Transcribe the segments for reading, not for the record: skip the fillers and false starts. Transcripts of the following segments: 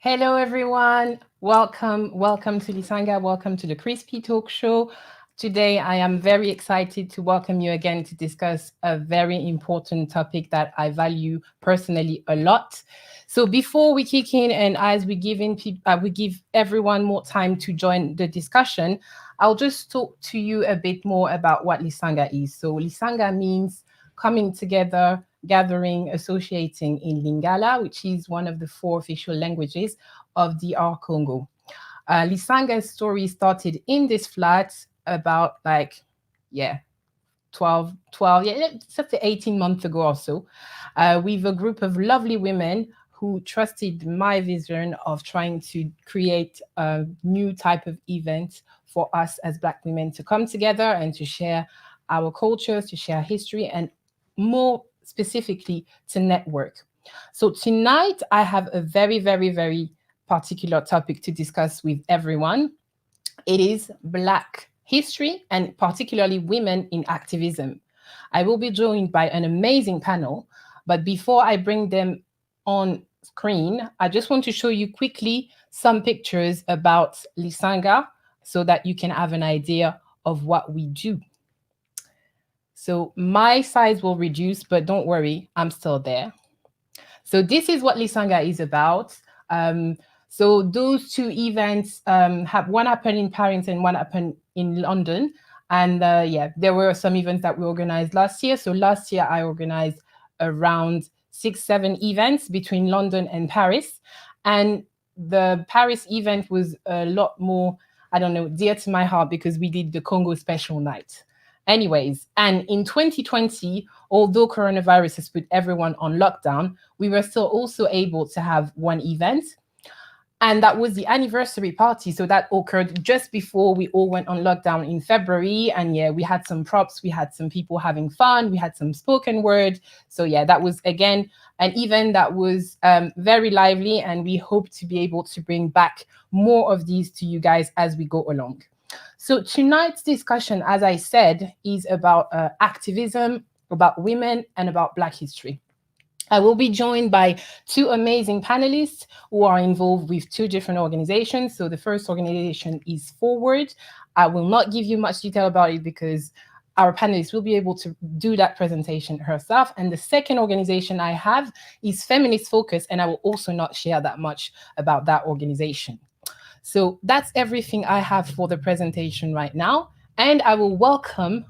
Hello, everyone. Welcome to Lisanga. Welcome to the Crispy Talk Show. Today, I am very excited to welcome you again to discuss a very important topic that I value personally a lot. So, before we kick in and as we give everyone more time to join the discussion, I'll just talk to you a bit more about what Lisanga is. So, Lisanga means coming together, gathering, associating in Lingala, which is one of the four official languages of DR Congo. Lisanga's story started in this flat about yeah, 12, yeah, let's say 18 months ago or so, with a group of lovely women who trusted my vision of trying to create a new type of event for us as Black women to come together and to share our cultures, to share history, and more specifically to network. So tonight I have a very, very, very particular topic to discuss with everyone. It is Black history and particularly women in activism. I will be joined by an amazing panel, but before I bring them on screen, I just want to show you quickly some pictures about Lisanga so that you can have an idea of what we do. So my size will reduce, but don't worry, I'm still there. So this is what Lisanga is about. So those two events have one happened in Paris and one happened in London. And yeah, there were some events that we organized last year. So last year I organized around 6, 7 events between London and Paris. And the Paris event was a lot more, I don't know, dear to my heart because we did the Congo special night. Anyways, and in 2020, although coronavirus has put everyone on lockdown, we were still also able to have one event. And that was the anniversary party. So that occurred just before we all went on lockdown in February. And yeah, we had some props, we had some people having fun, we had some spoken word. So yeah, that was again an event that was very lively. And we hope to be able to bring back more of these to you guys as we go along. So tonight's discussion, as I said, is about activism, about women, and about Black history. I will be joined by two amazing panelists who are involved with two different organizations. So the first organization is Forward. I will not give you much detail about it because our panelists will be able to do that presentation herself. And the second organization I have is Feminist Focus, and I will also not share that much about that organization. So that's everything I have for the presentation right now. And I will welcome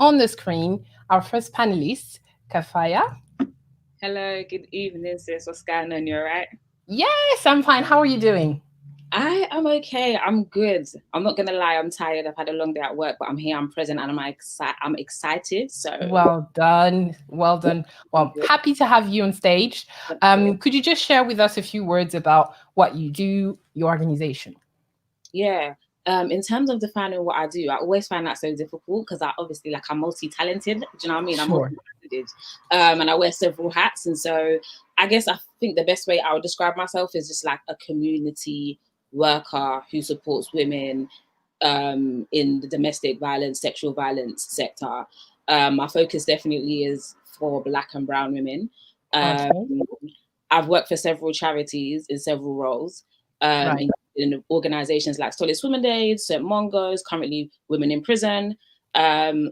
on the screen our first panelist, Kafayat. Hello, good evening, sis. What's going on? You all right? Yes, I'm fine. How are you doing? I am okay. I'm good. I'm not gonna lie. I'm tired. I've had a long day at work, but I'm here. I'm present, and I'm excited. So Well done. Well done. Well, happy to have you on stage. Could you just share with us a few words about what you do, your organization? yeah. In terms of defining what I do, I always find that so difficult because I obviously I'm multi-talented. Do you know what I mean? I'm Sure. multi-talented, and I wear several hats. And so I guess I think the best way I would describe myself is just like a community worker who supports women in the domestic violence, sexual violence sector. My focus definitely is for Black and brown women. Um, Okay. I've worked for several charities in several roles. Right. In organizations like Solid Women Days, St. Mongo's, currently Women in Prison.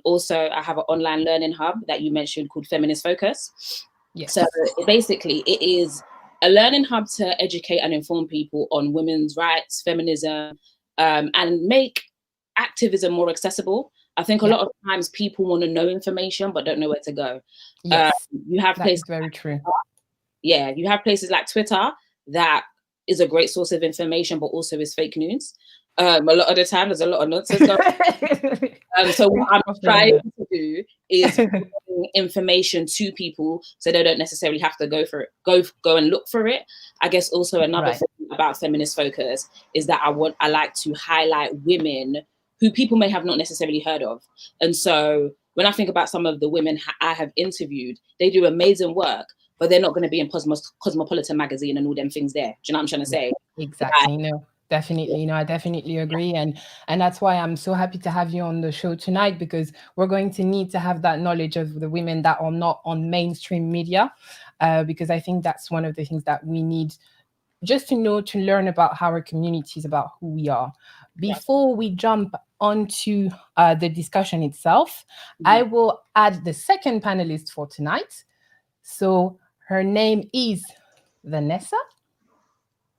Also, I have an online learning hub that you mentioned called Feminist Focus. Yes. So basically, it is a learning hub to educate and inform people on women's rights, feminism, and make activism more accessible. I think a lot of times people want to know information but don't know where to go. Yes. You have That places is very true. you have places like Twitter that is a great source of information, but also is fake news. A lot of the time, there's a lot of nonsense going on. So what I'm trying to do is bring information to people so they don't necessarily have to go for it, go and look for it. I guess also another thing about Feminist Focus is that I like to highlight women who people may have not necessarily heard of. And so when I think about some of the women I have interviewed, they do amazing work, but they're not going to be in Cosmopolitan magazine and all them things there. Do you know what I'm trying to say? Exactly. No, definitely. No, I definitely agree. And that's why I'm so happy to have you on the show tonight, because we're going to need to have that knowledge of the women that are not on mainstream media, because I think that's one of the things that we need just to learn about our communities, about who we are. Before we jump onto the discussion itself, I will add the second panelist for tonight. So her name is Vanessa.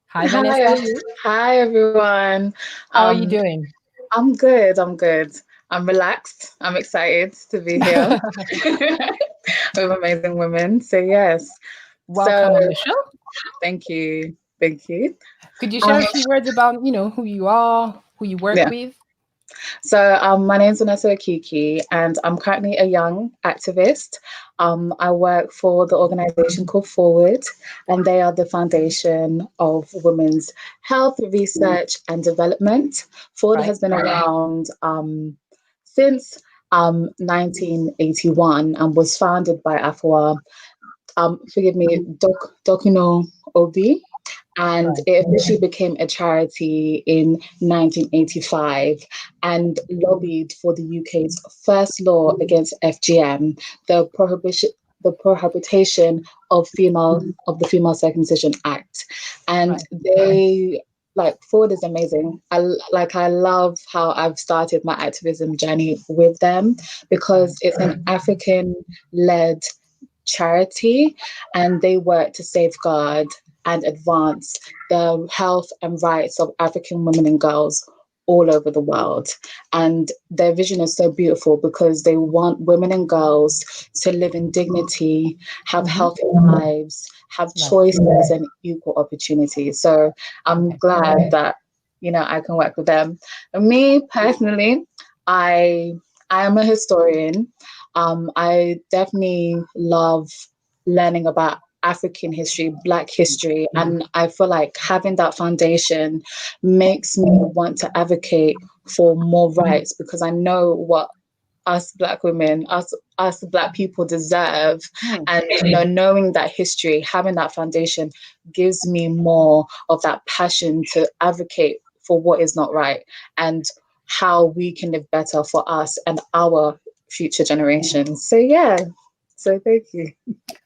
Hi, Vanessa. Hi, everyone. How are you doing? I'm good. I'm relaxed. I'm excited to be here with amazing women. So yes. Welcome on the show. Thank you. Thank you. Could you share a few words about, who you are, who you work with? So my name is Vanessa Okiki, and I'm currently a young activist. I work for the organization called Forward, and they are the foundation of women's health research and development. Forward has been around since 1981 and was founded by Afua, Dokuno Obi. And it officially became a charity in 1985 and lobbied for the UK's first law against FGM, the Prohibition of the Female Circumcision Act. And they Forward is amazing. I love how I've started my activism journey with them because it's an African-led charity, and they work to safeguard and advance the health and rights of African women and girls all over the world. And their vision is so beautiful because they want women and girls to live in dignity, have healthy lives, have choices and equal opportunities. So I'm glad that, I can work with them. And me personally, I am a historian. I definitely love learning about African history, Black history, and I feel like having that foundation makes me want to advocate for more rights because I know what us Black women, us Black people deserve. And knowing that history, having that foundation gives me more of that passion to advocate for what is not right and how we can live better for us and our future generations. So thank you.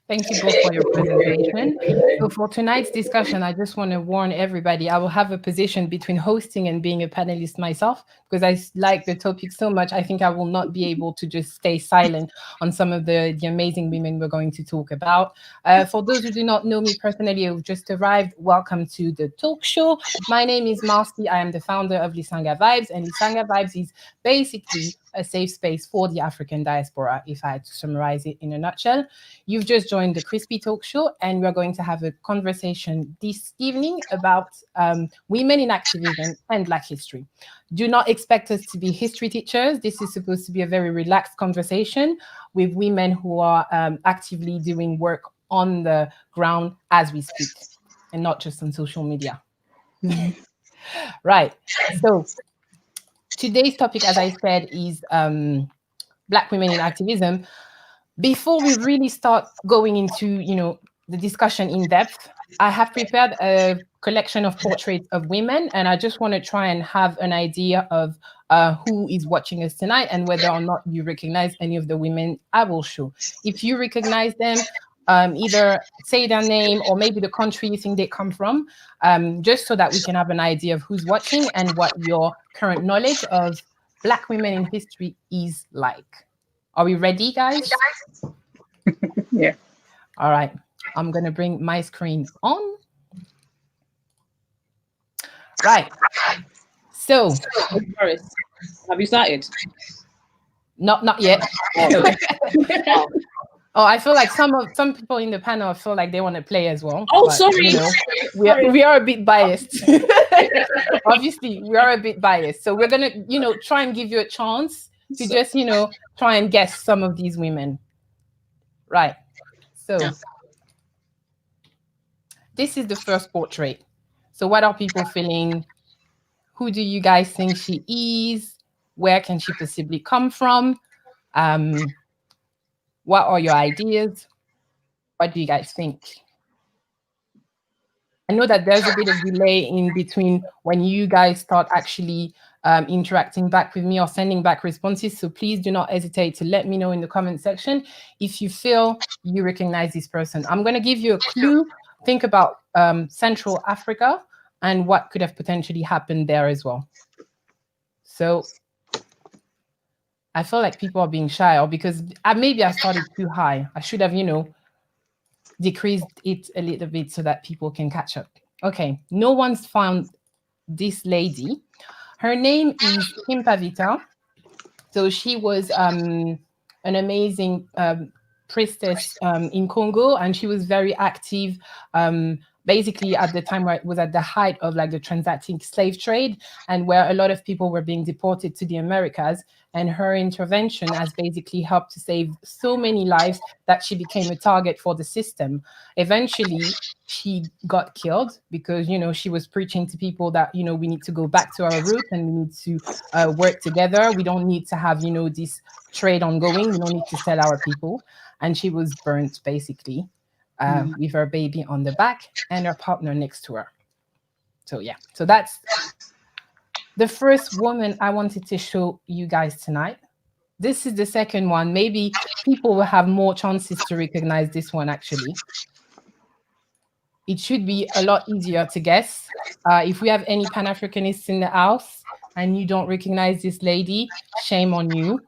Thank you both for your presentation. So for tonight's discussion, I just want to warn everybody, I will have a position between hosting and being a panelist myself, because I like the topic so much. I think I will not be able to just stay silent on some of the amazing women we're going to talk about. For those who do not know me personally, who've just arrived, welcome to the talk show. My name is Marcy. I am the founder of Lisanga Vibes, and Lisanga Vibes is basically a safe space for the African diaspora, if I had to summarize it in a nutshell. You've just joined the Crispy Talk Show, and we're going to have a conversation this evening about women in activism and Black history. Do not expect us to be history teachers. This is supposed to be a very relaxed conversation with women who are actively doing work on the ground as we speak, and not just on social media. Right. So today's topic, as I said, is Black women in activism. Before we really start going into, the discussion in depth, I have prepared a collection of portraits of women, and I just want to try and have an idea of who is watching us tonight and whether or not you recognize any of the women I will show. If you recognize them, either say their name or maybe the country you think they come from, just so that we can have an idea of who's watching and what your current knowledge of Black women in history is like. Are we ready, guys? Yeah. All right. I'm going to bring my screen on. Right. So, have you started? Not yet. Oh, I feel like some people in the panel feel like they want to play as well. Oh, but, sorry. We are a bit biased. Obviously, we are a bit biased. So we're gonna, try and give you a chance to just, try and guess some of these women. Right. So this is the first portrait. So what are people feeling? Who do you guys think she is? Where can she possibly come from? What are your ideas? What do you guys think? I know that there's a bit of delay in between when you guys start actually interacting back with me or sending back responses. So please do not hesitate to let me know in the comment section if you feel you recognize this person. I'm going to give you a clue. think about Central Africa and what could have potentially happened there as well. So I feel like people are being shy, or because maybe I started too high. I should have, decreased it a little bit so that people can catch up. Okay, no one's found this lady. Her name is Himpavita. So she was an amazing priestess in Congo, and she was very active. Basically, at the time where it was at the height of like the transatlantic slave trade, and where a lot of people were being deported to the Americas. And her intervention has basically helped to save so many lives that she became a target for the system. Eventually, she got killed because, she was preaching to people that, we need to go back to our roots and we need to work together. We don't need to have, this trade ongoing. We don't need to sell our people. And she was burnt, basically, with her baby on the back and her partner next to her. So, yeah. So that's the first woman I wanted to show you guys tonight. This is the second one. Maybe people will have more chances to recognize this one, actually. It should be a lot easier to guess. If we have any Pan-Africanists in the house and you don't recognize this lady, shame on you.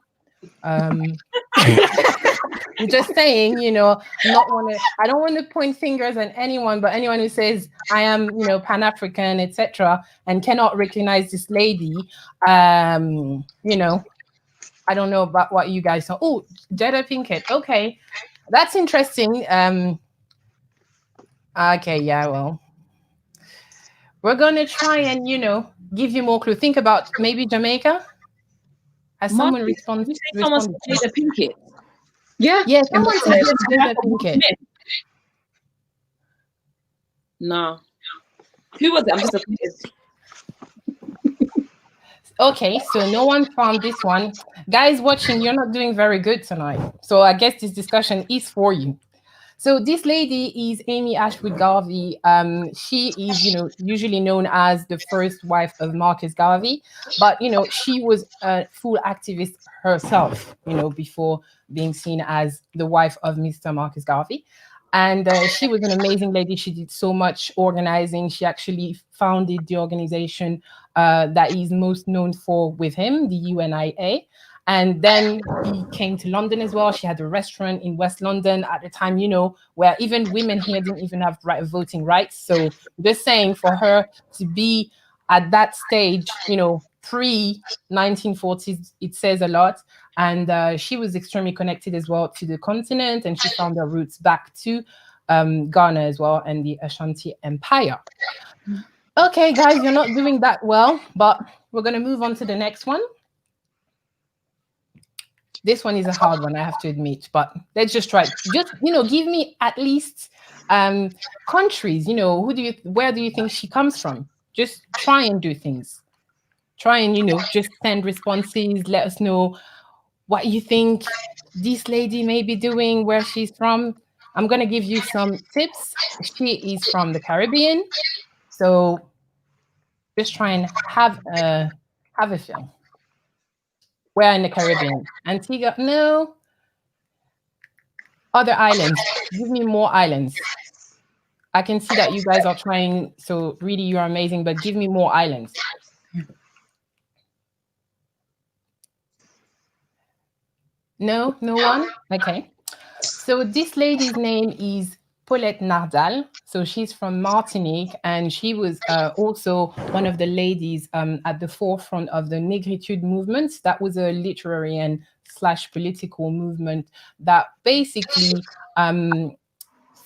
I'm just saying, I don't want to point fingers at anyone, but anyone who says I am, Pan-African, etc., and cannot recognize this lady, I don't know about what you guys know. Oh, Jada Pinkett. Okay, that's interesting. Okay, yeah, well, we're gonna try and give you more clue. Think about maybe Jamaica. Has someone responded? Jada Pinkett. Yeah. Yeah, someone said Jada Pinkett. No. Who was it? I'm just Okay, so no one found this one. Guys watching, you're not doing very good tonight. So I guess this discussion is for you. So this lady is Amy Ashwood Garvey. She is, usually known as the first wife of Marcus Garvey, but she was a full activist herself, before being seen as the wife of Mr. Marcus Garvey. And she was an amazing lady. She did so much organizing. She actually founded the organization that he's most known for with him, the UNIA. And then he came to London as well. She had a restaurant in West London at the time, where even women here didn't even have voting rights. So just saying, for her to be at that stage, pre-1940s, it says a lot. And she was extremely connected as well to the continent, and she found her roots back to Ghana as well and the Ashanti Empire. Okay, guys, you're not doing that well, but we're going to move on to the next one. This one is a hard one, I have to admit, but let's just try. Just, give me at least countries, where do you think she comes from? Just try and do things. Try and, just send responses. Let us know what you think this lady may be doing, where she's from. I'm going to give you some tips. She is from the Caribbean. So just try and have a feel. Where in the Caribbean? Antigua? No. Other islands. Give me more islands. I can see that you guys are trying. So really, you're amazing. But give me more islands. No one? Okay. So this lady's name is Paulette Nardal. So she's from Martinique, and she was also one of the ladies at the forefront of the Negritude movement. That was a literary and / political movement that basically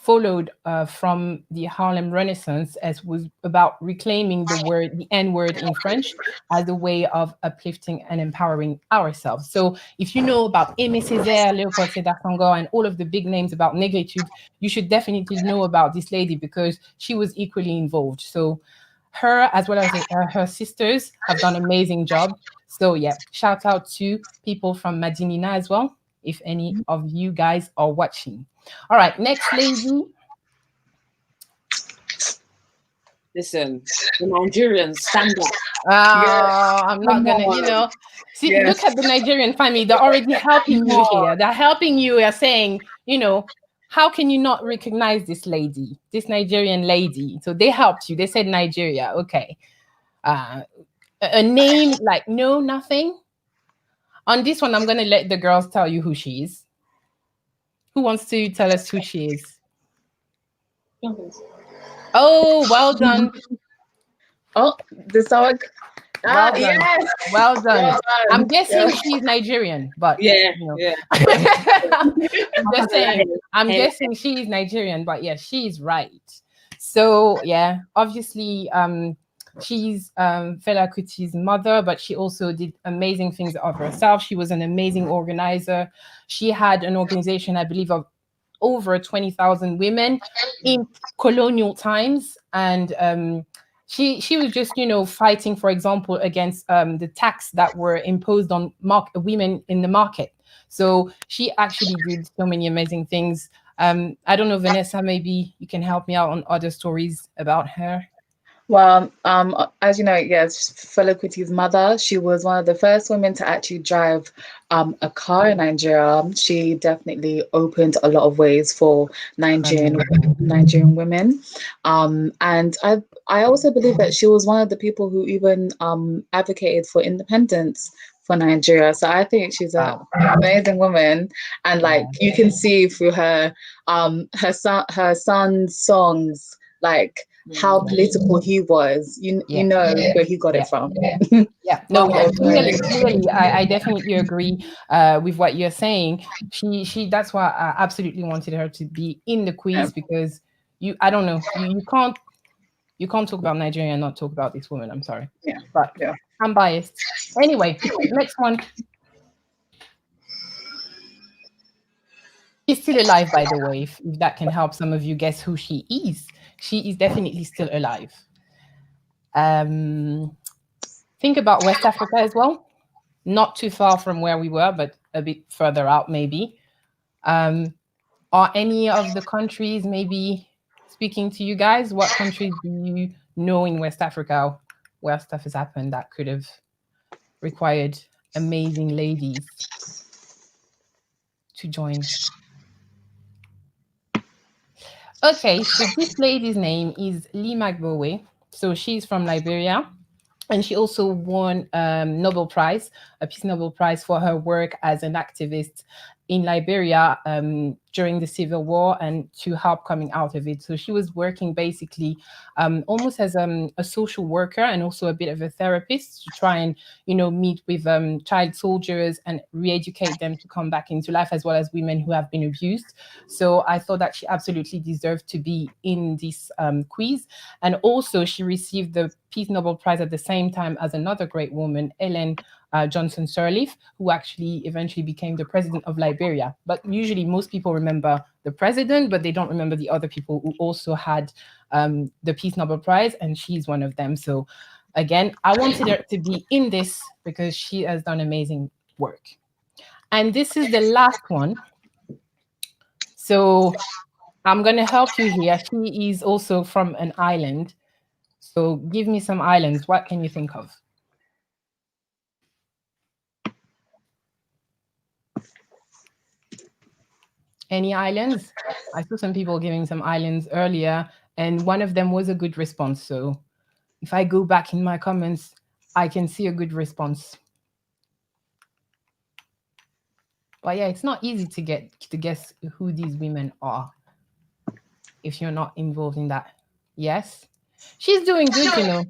followed from the Harlem Renaissance, as was about reclaiming the N-word in French as a way of uplifting and empowering ourselves. So if you know about Aimé Césaire, Léopold Sédar Senghor, and all of the big names about Negritude, you should definitely know about this lady because she was equally involved. So her, as well as her sisters, have done an amazing job. So yeah, shout out to people from Madinina as well, if any of you guys are watching. All right, next lady. Listen, the Nigerians stand up. I'm not gonna, see, look at the Nigerian family. They're already helping you here. They're helping you. They're saying, how can you not recognize this lady, this Nigerian lady? So they helped you. They said Nigeria. Okay. A name like no, nothing. On this one, I'm going to let the girls tell you who she is. Who wants to tell us who she is? Oh, well done. Oh, the sour. Well done. Yes. Well done. Well done. I'm guessing she's Nigerian, but Yeah, you know. yeah. I'm guessing she's Nigerian, but yeah, she's right. So yeah, obviously, she's Fela Kuti's mother, but she also did amazing things of herself. She was an amazing organizer. She had an organization, I believe, of over 20,000 women in colonial times, and she was just, you know, fighting, for example, against the tax that were imposed on women in the market. So she actually did so many amazing things. I don't know, Vanessa, maybe you can help me out on other stories about her. Well, as you know, yes, Fela Kuti's mother, she was one of the first women to actually drive a car in Nigeria. She definitely opened a lot of ways for Nigerian women. And I also believe that she was one of the people who even advocated for independence for Nigeria. So I think she's an amazing woman, and like you can see through her son's songs, like how political he was. You know where he got it from. Yeah, no, clearly, I definitely agree with what you're saying. She that's why I absolutely wanted her to be in the quiz, because I don't know, you can't talk about Nigeria and not talk about this woman. I'm sorry, but I'm biased. Anyway, next one. She's still alive, by the way, if that can help some of you guess who she is. She is definitely still alive. Think about West Africa as well. Not too far from where we were, but a bit further out, maybe. Are any of the countries maybe speaking to you guys? What countries do you know in West Africa where stuff has happened that could have required amazing ladies to join? Okay, so this lady's name is Lee Magbowe. So she's from Liberia. And she also won Nobel Prize, a Peace Nobel Prize, for her work as an activist in Liberia during the Civil War and to help coming out of it. So she was working basically almost as a social worker and also a bit of a therapist to try and, you know, meet with child soldiers and re-educate them to come back into life, as well as women who have been abused. So I thought that she absolutely deserved to be in this quiz. And also she received the Peace Nobel Prize at the same time as another great woman, Ellen Johnson Sirleaf, who actually eventually became the president of Liberia. But usually most people remember the president, but they don't remember the other people who also had the Peace Nobel Prize, and she's one of them. So again, I wanted her to be in this because she has done amazing work. And this is the last one. So I'm going to help you here. She is also from an island. So give me some islands. What can you think of? Any islands? I saw some people giving some islands earlier, and one of them was a good response. So if I go back in my comments, I can see a good response. But yeah, it's not easy to guess who these women are if you're not involved in that. Yes, she's doing good, you know.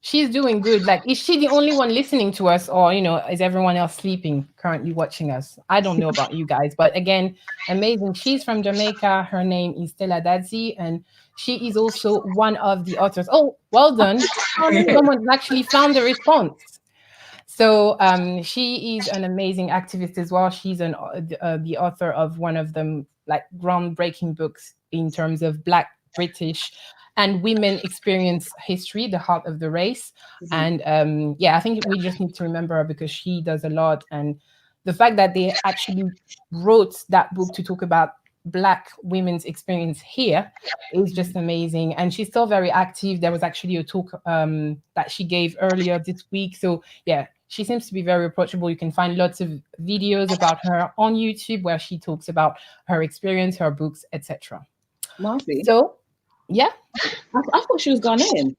She's doing good. Like, is she the only one listening to us, or, you know, is everyone else sleeping currently watching us? I don't know about you guys, but again, amazing. She's from Jamaica. Her name is Stella Dadzi, and she is also one of the authors. Oh, well done. Someone actually found the response. So she is an amazing activist as well. She's the author of one of them, like, groundbreaking books in terms of Black, British, and women experience history, The Heart of the Race. Mm-hmm. And yeah, I think we just need to remember her because she does a lot. And the fact that they actually wrote that book to talk about Black women's experience here is just amazing. And she's still very active. There was actually a talk that she gave earlier this week. So yeah, she seems to be very approachable. You can find lots of videos about her on YouTube where she talks about her experience, her books, etc. Marcy? So, yeah. I thought she was Ghanaian.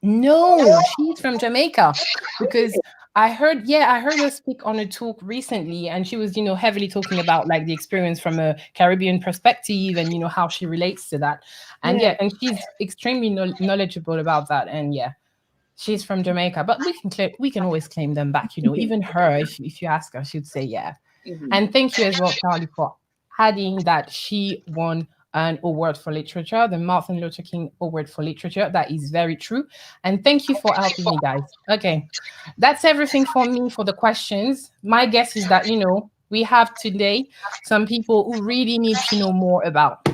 No, she's from Jamaica, because I heard her speak on a talk recently, and she was, heavily talking about like the experience from a Caribbean perspective, and how she relates to that. And and she's extremely knowledgeable about that. And she's from Jamaica, but we can always claim them back, even her, if you ask her, she'd say yeah. Mm-hmm. And thank you as well, Charlie, for adding that she won an award for literature, the Martin Luther King Award for Literature. That is very true. And thank you for helping me, guys. Okay, that's everything for me for the questions. My guess is that, we have today some people who really need to know more about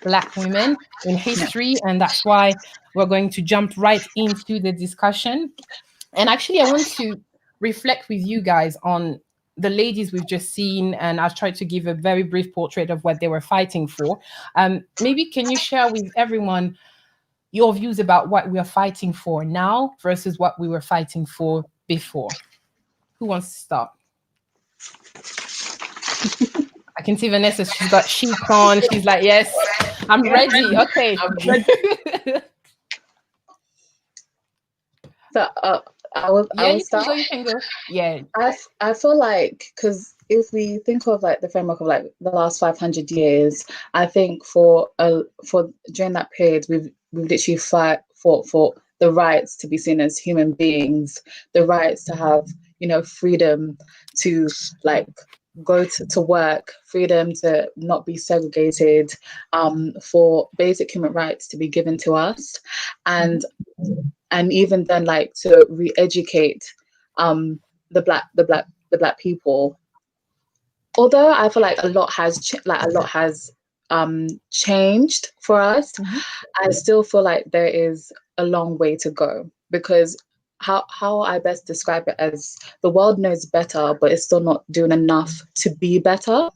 Black women in history, and that's why we're going to jump right into the discussion. And actually, I want to reflect with you guys on the ladies we've just seen, and I've tried to give a very brief portrait of what they were fighting for. Maybe can you share with everyone your views about what we are fighting for now versus what we were fighting for before? Who wants to start? I can see Vanessa, she's got sheets on. She's like, yes, I'm ready. Okay. I'm ready. So I will start. You can go. Yeah. I feel like, because if we think of like the framework of like the last 500 years, I think for during that period we've literally fought for the rights to be seen as human beings, the rights to have freedom to like go to work, freedom to not be segregated, for basic human rights to be given to us, and even then like to re-educate the black people. Although I feel like a lot has changed for us, I still feel like there is a long way to go, because how I best describe it as the world knows better, but it's still not doing enough to be better.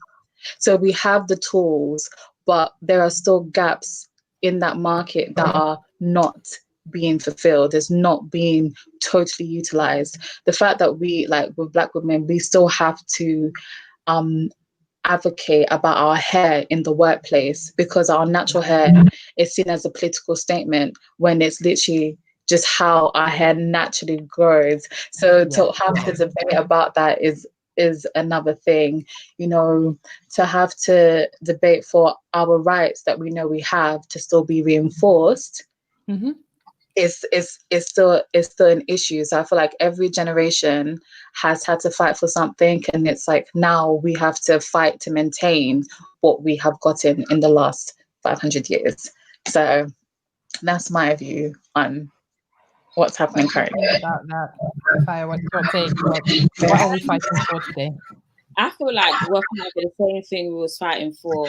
So we have the tools, but there are still gaps in that market that are not being fulfilled, is not being totally utilized. The fact that we, like with Black women, we still have to advocate about our hair in the workplace, because our natural hair is seen as a political statement when it's literally just how our hair naturally grows. So to have to debate about that is another thing, to have to debate for our rights that we know we have to still be reinforced. Is still an issue. So I feel like every generation has had to fight for something, and it's like now we have to fight to maintain what we have gotten in the last 500 years. So that's my view on what's happening currently. About that, Kafayat, what's your take? What are we fighting for today? I feel like we're fighting the same thing we was fighting for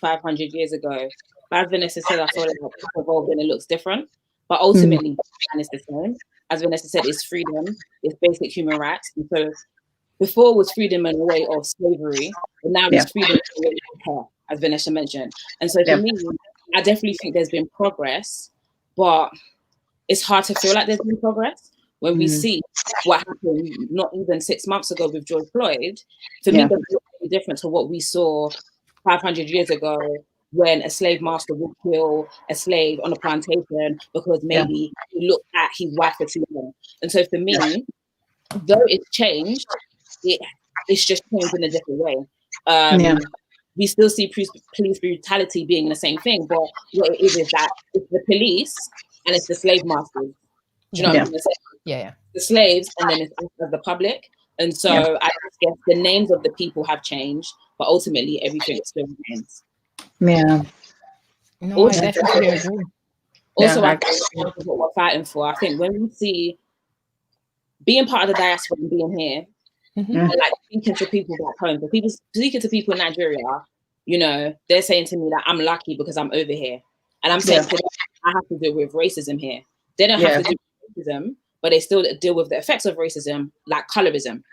500 years ago. But as Vanessa said, I feel like it's evolved and it looks different. But ultimately, it's the same. As Vanessa said, it's freedom, it's basic human rights. And so before it was freedom in a way of slavery, but now it's freedom in a way of care, as Vanessa mentioned. And so for me, I definitely think there's been progress, but it's hard to feel like there's been progress when we see what happened not even 6 months ago with George Floyd. For me, that's really different to what we saw 500 years ago, when a slave master would kill a slave on a plantation because maybe he looked at his wife for too long. And so for me, though it's changed, it's just changed in a different way. We still see police brutality being the same thing, but what it is that it's the police and it's the slave masters. Do you know what I'm saying? The slaves, and then it's the public. And so I guess the names of the people have changed, but ultimately everything still remains. No, also, I definitely agree. Also, I think what we're fighting for. I think when we see being part of the diaspora and being here, and like speaking to people back home, but people speaking to people in Nigeria, they're saying to me that I'm lucky because I'm over here, and I'm saying to them, I have to deal with racism here. They don't have to deal with racism, but they still deal with the effects of racism, like colorism.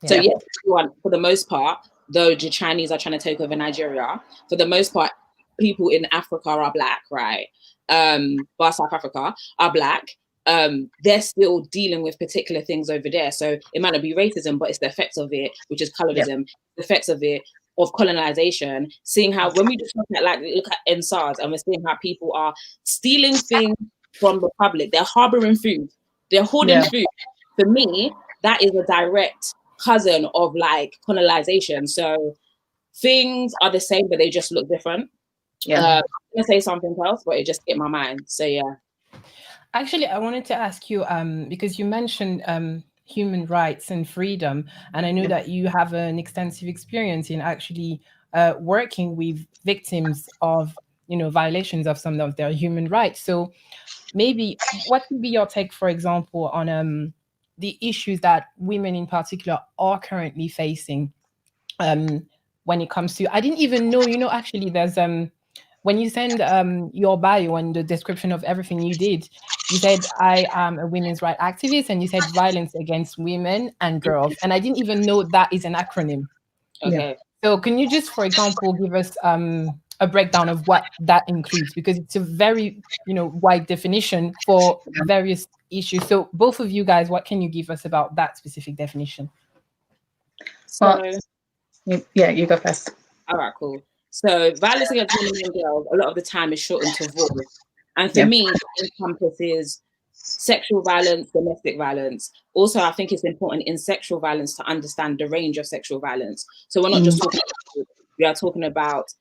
So yes, for the most part, though the Chinese are trying to take over Nigeria, for the most part, people in Africa are Black, right? But South Africa are Black. they're still dealing with particular things over there. So it might not be racism, but it's the effects of it, which is colorism, the effects of it, of colonization, seeing how when we just look at NSARS and we're seeing how people are stealing things from the public, they're harboring food, they're hoarding food. For me, that is a direct cousin of like colonization. So things are the same, but they just look different. I'm gonna say something else, but it just hit my mind. So yeah. Actually, I wanted to ask you, because you mentioned human rights and freedom, and I know that you have an extensive experience in actually working with victims of, violations of some of their human rights. So maybe what would be your take, for example, on the issues that women in particular are currently facing when it comes to, I didn't even know, actually there's when you send your bio and the description of everything you did, you said, I am a women's rights activist, and you said violence against women and girls. And I didn't even know that is an acronym. Okay. So can you just, for example, give us a breakdown of what that includes? Because it's a very, wide definition for various issues. So both of you guys, what can you give us about that specific definition? So, you go first. All right, cool. So violence against women and girls, a lot of the time is shortened to VAW. And for me, it encompasses sexual violence, domestic violence. Also, I think it's important in sexual violence to understand the range of sexual violence. So we're not just talking about, we are talking about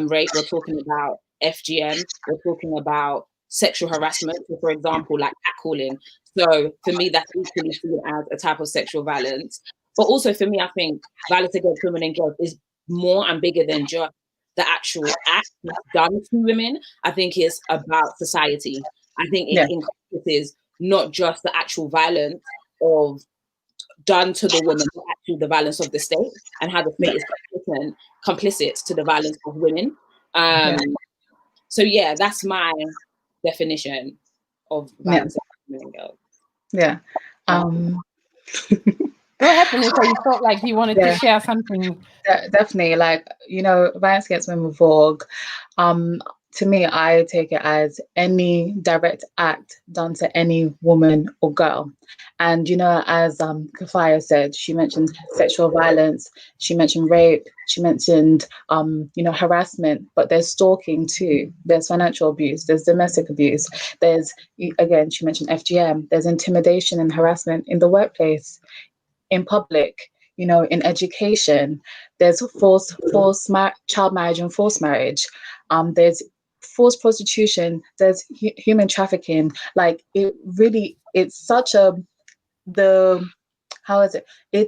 rape, we're talking about FGM, we're talking about sexual harassment, so for example, like catcalling. So for me, that's equally seen as a type of sexual violence. But also for me, I think violence against women and girls is more and bigger than just the actual act that's done to women. I think it's about society. I think it encompasses not just the actual violence of done to the woman, but actually the violence of the state and how the state is complicit to the violence of women. So yeah, that's my definition of violence against women and girls. Yeah. Go ahead, Vanessa. You felt like you wanted to share something. Definitely, like, violence against women, VOG. To me, I take it as any direct act done to any woman or girl. And, as Kafayat said, she mentioned sexual violence, she mentioned rape, she mentioned, harassment, but there's stalking too. There's financial abuse, there's domestic abuse. There's, again, she mentioned FGM, there's intimidation and harassment in the workplace, in public, in education. There's child marriage and forced marriage. There's forced prostitution. There's human trafficking. Like, it's such it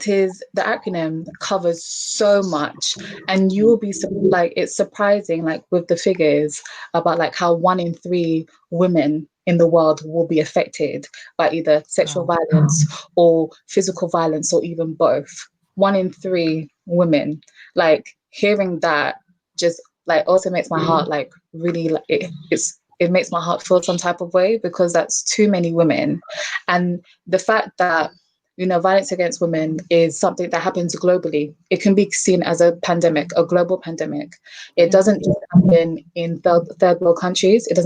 is, the acronym covers so much, and you'll be like, it's surprising, like with the figures about like how 1 in 3 women in the world will be affected by either sexual violence or physical violence, or even both. 1 in 3 women. Like, hearing that just like also makes my heart like really, like, it makes my heart feel some type of way, because that's too many women. And the fact that violence against women is something that happens globally. It can be seen as a pandemic, a global pandemic. It doesn't just happen in third world countries. It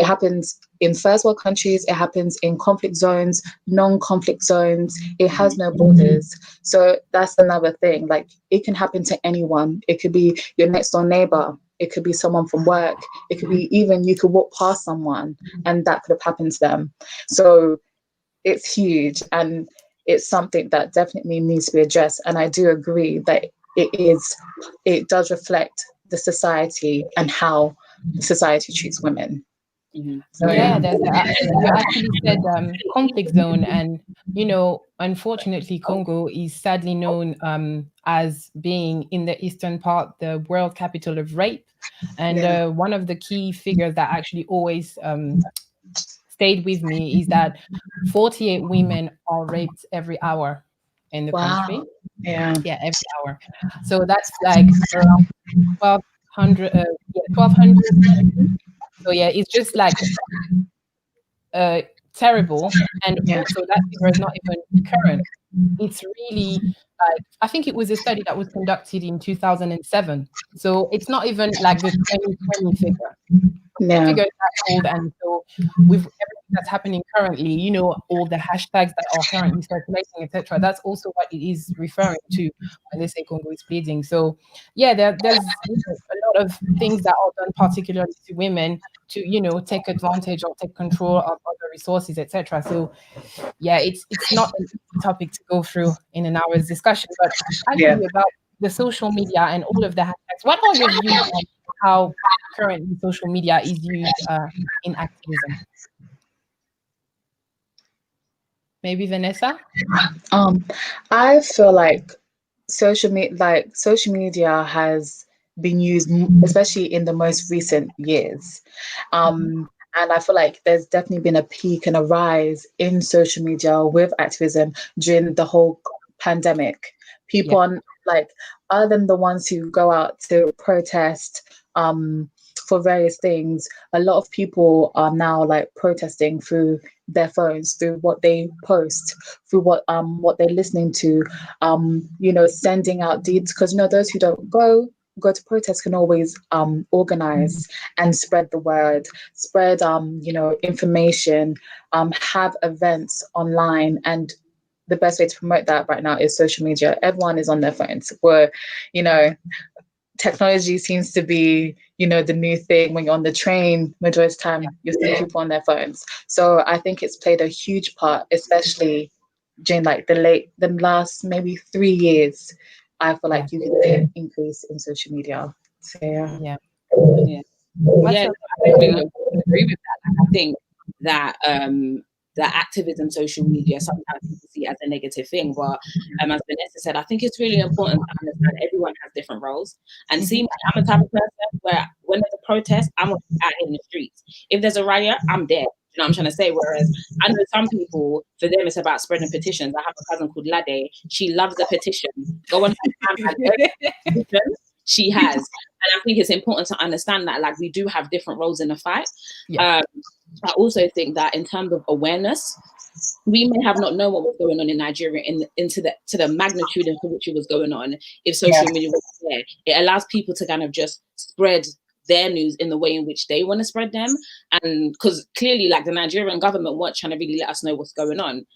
happens in first world countries. It happens in conflict zones, non-conflict zones. It has no borders. So that's another thing. Like, it can happen to anyone. It could be your next door neighbor. It could be someone from work. It could be even you could walk past someone and that could have happened to them. So it's huge, and it's something that definitely needs to be addressed. And I do agree that it does reflect the society and how society treats women. So, you actually said conflict zone, and unfortunately Congo is sadly known as being in the eastern part, the world capital of rape. And one of the key figures that actually always stayed with me is that 48 women are raped every hour in the country. Every hour. So that's like around 1,200. So it's just like terrible. And so that figure is not even current. It's really like, I think it was a study that was conducted in 2007. So it's not even like the 2020 figure. figures that hold. And so with everything that's happening currently, you know, all the hashtags that are currently circulating, etc., that's also what it is referring to when they say Congo is bleeding. So yeah, there's a lot of things that are done particularly to women to, you know, take advantage or take control of other resources, etc. So yeah, it's not an easy topic to go through in an hour's discussion, but actually about the social media and all of the hashtags, what are your views on how currently social media is used in activism? Maybe Vanessa? I feel like social media has been used, especially in the most recent years. And I feel like there's definitely been a peak and a rise in social media with activism during the whole pandemic. People on, like, other than the ones who go out to protest for various things, a lot of people are now like protesting through their phones, through what they post, through what they're listening to, you know, sending out deeds, because, you know, those who don't go to protest can always organize and spread the word, spread you know, information, have events online. And the best way to promote that right now is social media. Everyone is on their phones. Where, you know, technology seems to be, you know, the new thing. When you're on the train, majority of the time you're seeing people on their phones. So I think it's played a huge part, especially during like the last maybe 3 years. I feel like you can see an increase in social media. So Yeah, I completely agree with that. Like, I think that the activism social media sometimes people see it as a negative thing, but as Vanessa said, I think it's really important to understand everyone has different roles. And see, I'm a type of person where when there's a protest, I'm out in the streets. If there's a riot, I'm there. You know what I'm trying to say? Whereas I know some people, for them, it's about spreading petitions. I have a cousin called Lade. She loves a petition. Go on her petition she has. And I think it's important to understand that, like, we do have different roles in the fight. I also think that in terms of awareness, we may have not known what was going on in Nigeria to the magnitude into which it was going on if social media was there. It allows people to kind of just spread their news in the way in which they want to spread them. And because clearly, like, the Nigerian government weren't trying to really let us know what's going on.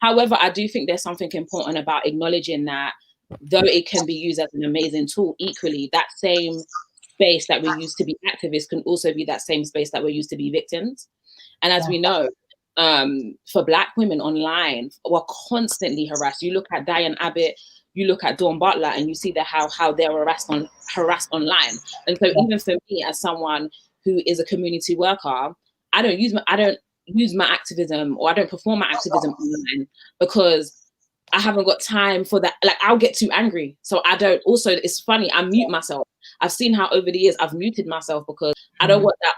However, I do think there's something important about acknowledging that though it can be used as an amazing tool, equally, that same space that we used to be activists can also be that same space that we're used to be victims. And as we know, for Black women online, we're constantly harassed. You look at Diane Abbott, you look at Dawn Butler, and you see how they're harassed online. And so even for me, as someone who is a community worker, I don't use my activism, or I don't perform my activism online because I haven't got time for that. Like, I'll get too angry. So I don't, also, it's funny, I mute myself. I've seen how over the years I've muted myself because I don't want that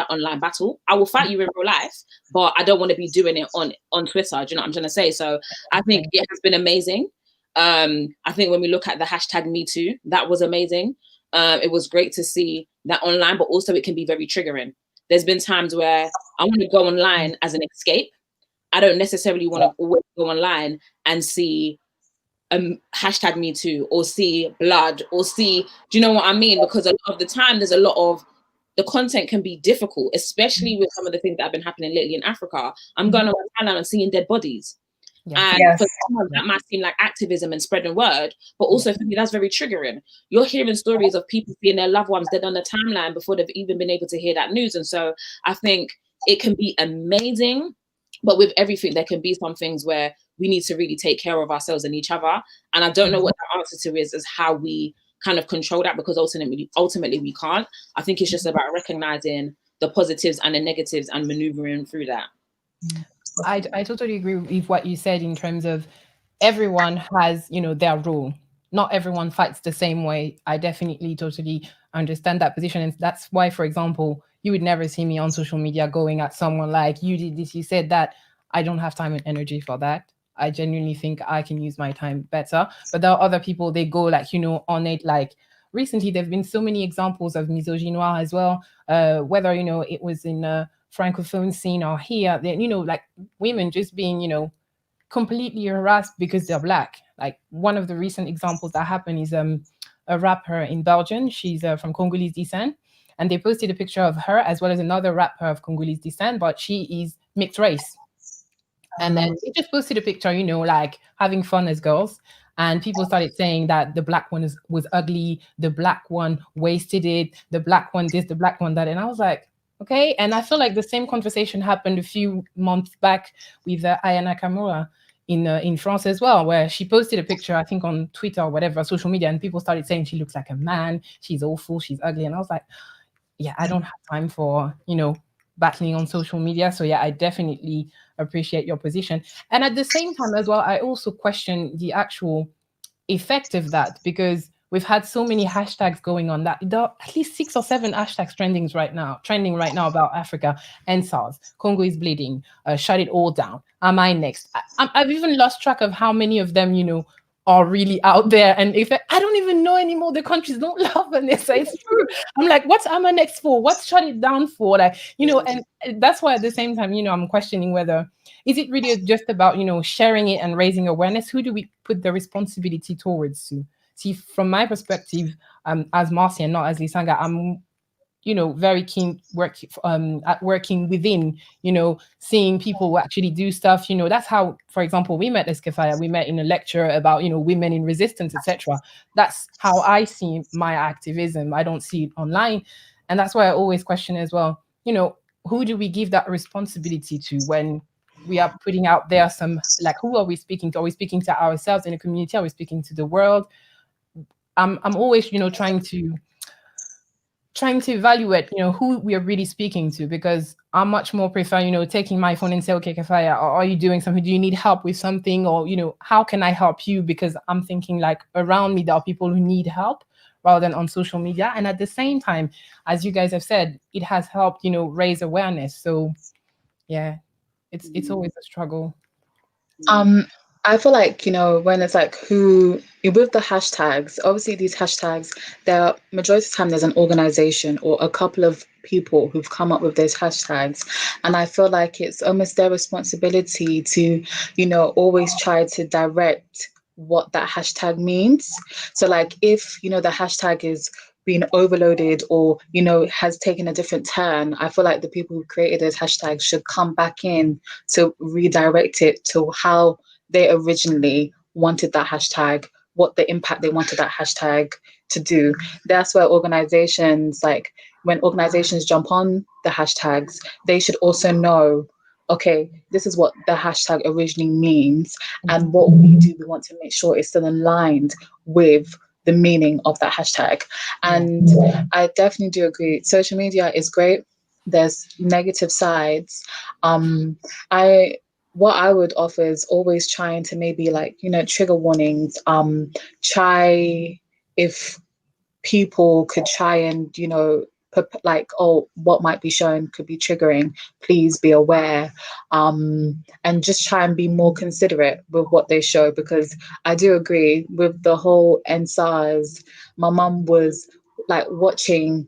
online battle. I will fight you in real life, but I don't want to be doing it on Twitter. Do you know what I'm trying to say? So I think it has been amazing. I think when we look at the hashtag #MeToo, that was amazing. It was great to see that online, but also it can be very triggering. There's been times where I want to go online as an escape. I don't necessarily want to always go online and see hashtag #MeToo or see blood or see, do you know what I mean? Because a lot of the time there's a lot of, the content can be difficult, especially with some of the things that have been happening lately in Africa. I'm going on Thailand and seeing dead bodies. And for someone that might seem like activism and spreading word, but also for me, that's very triggering. You're hearing stories of people seeing their loved ones dead on the timeline before they've even been able to hear that news. And so I think it can be amazing, but with everything, there can be some things where we need to really take care of ourselves and each other. And I don't know what the answer to is how we kind of control that, because ultimately we can't. I think it's just about recognizing the positives and the negatives and maneuvering through that. I totally agree with what you said in terms of everyone has, you know, their role. Not everyone fights the same way. I definitely totally understand that position. And that's why, for example, you would never see me on social media going at someone like, you did this, you said that. I don't have time and energy for that. I genuinely think I can use my time better. But there are other people, they go like, you know, on it. Like recently, there have been so many examples of misogynoir as well, whether, you know, it was in a Francophone scene or here, then, you know, like women just being, you know, completely harassed because they're Black. Like one of the recent examples that happened is a rapper in Belgium. She's from Congolese descent. and they posted a picture of her as well as another rapper of Congolese descent, but she is mixed race. And then they just posted a picture, you know, like having fun as girls. And people started saying that the black one was ugly, the black one wasted it, the black one this, the black one that. And I was like, okay. And I feel like the same conversation happened a few months back with Aya Nakamura in France as well, where she posted a picture, I think on Twitter or whatever, social media, and people started saying she looks like a man, she's awful, she's ugly. And I was like, yeah, I don't have time for, you know, battling on social media. So yeah, I definitely appreciate your position. And at the same time as well, I also question the actual effect of that, because we've had so many hashtags going on that there are at least 6 or 7 hashtags trending right now about Africa and SARS, Congo is bleeding, shut it all down, am I next? I've even lost track of how many of them, you know, are really out there. And if I don't even know anymore, the countries don't love Vanessa. It's true. I'm like, what's am I next for? What's shut it down for? Like, you know, and that's why at the same time, you know, I'm questioning whether is it really just about, you know, sharing it and raising awareness? Who do we put the responsibility towards to? See, from my perspective, as Marcy and not as Lisanga, I'm, you know, very keen at working within, you know, seeing people who actually do stuff. You know, that's how, for example, we met as Kafayat. We met in a lecture about, you know, women in resistance, etc. That's how I see my activism. I don't see it online. And that's why I always question as well, you know, who do we give that responsibility to when we are putting out there some, like, who are we speaking to? Are we speaking to ourselves in a community? Are we speaking to the world? I'm always, you know, trying to evaluate, you know, who we are really speaking to, because I much more prefer, you know, taking my phone and say, okay, Kafaya, are you doing something? Do you need help with something? Or, you know, how can I help you? Because I'm thinking like around me, there are people who need help rather than on social media. And at the same time, as you guys have said, it has helped, you know, raise awareness. So yeah, it's always a struggle. I feel like, you know, when it's like who with the hashtags, obviously these hashtags, there majority of the time there's an organization or a couple of people who've come up with those hashtags. And I feel like it's almost their responsibility to, you know, always try to direct what that hashtag means. So like if, you know, the hashtag is being overloaded or, you know, has taken a different turn, I feel like the people who created those hashtags should come back in to redirect it to how they originally wanted that hashtag, what the impact they wanted that hashtag to do. That's where organizations, like when organizations jump on the hashtags, they should also know, okay, this is what the hashtag originally means, and what we do, we want to make sure it's still aligned with the meaning of that hashtag. And I definitely do agree. Social media is great. There's negative sides. What I would offer is always trying to maybe like, you know, trigger warnings. Try if people could try and, you know, like, oh, what might be shown could be triggering, please be aware, and just try and be more considerate with what they show, because I do agree with the whole NSARS. My mum was like watching,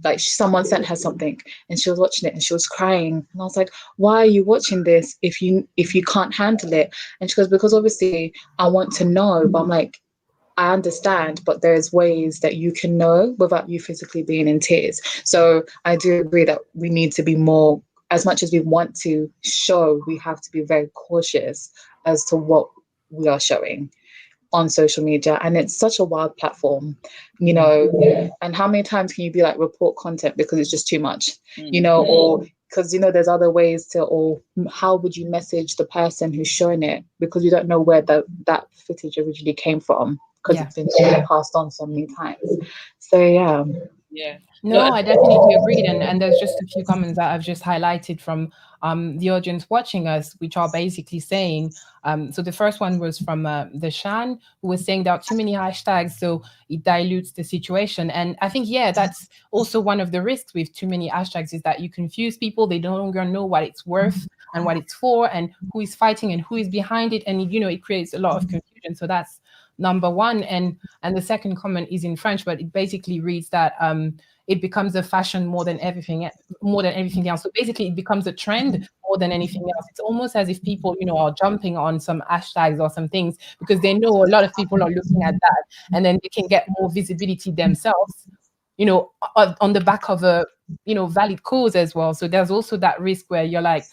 like someone sent her something and she was watching it and she was crying, and I was like, why are you watching this if you can't handle it? And she goes, because obviously I want to know. But I'm like, I understand, but there's ways that you can know without you physically being in tears. So I do agree that we need to be more, as much as we want to show, we have to be very cautious as to what we are showing on social media. And it's such a wild platform, you know, and how many times can you be like, report content because it's just too much, you know, or because, you know, there's other ways to, or how would you message the person who's showing it, because you don't know where that footage originally came from, because it's been passed on so many times. So No, I definitely agreed. And there's just a few comments that I've just highlighted from the audience watching us, which are basically saying, so the first one was from the Shan, who was saying there are too many hashtags, so it dilutes the situation. And I think, yeah, that's also one of the risks with too many hashtags, is that you confuse people. They no longer know what it's worth and what it's for and who is fighting and who is behind it. And, you know, it creates a lot of confusion. So that's number one. And the second comment is in French, but it basically reads that it becomes a fashion more than everything else. So basically it becomes a trend more than anything else. It's almost as if people, you know, are jumping on some hashtags or some things because they know a lot of people are looking at that, and then they can get more visibility themselves, you know, on the back of a, you know, valid cause as well. So there's also that risk where you're like,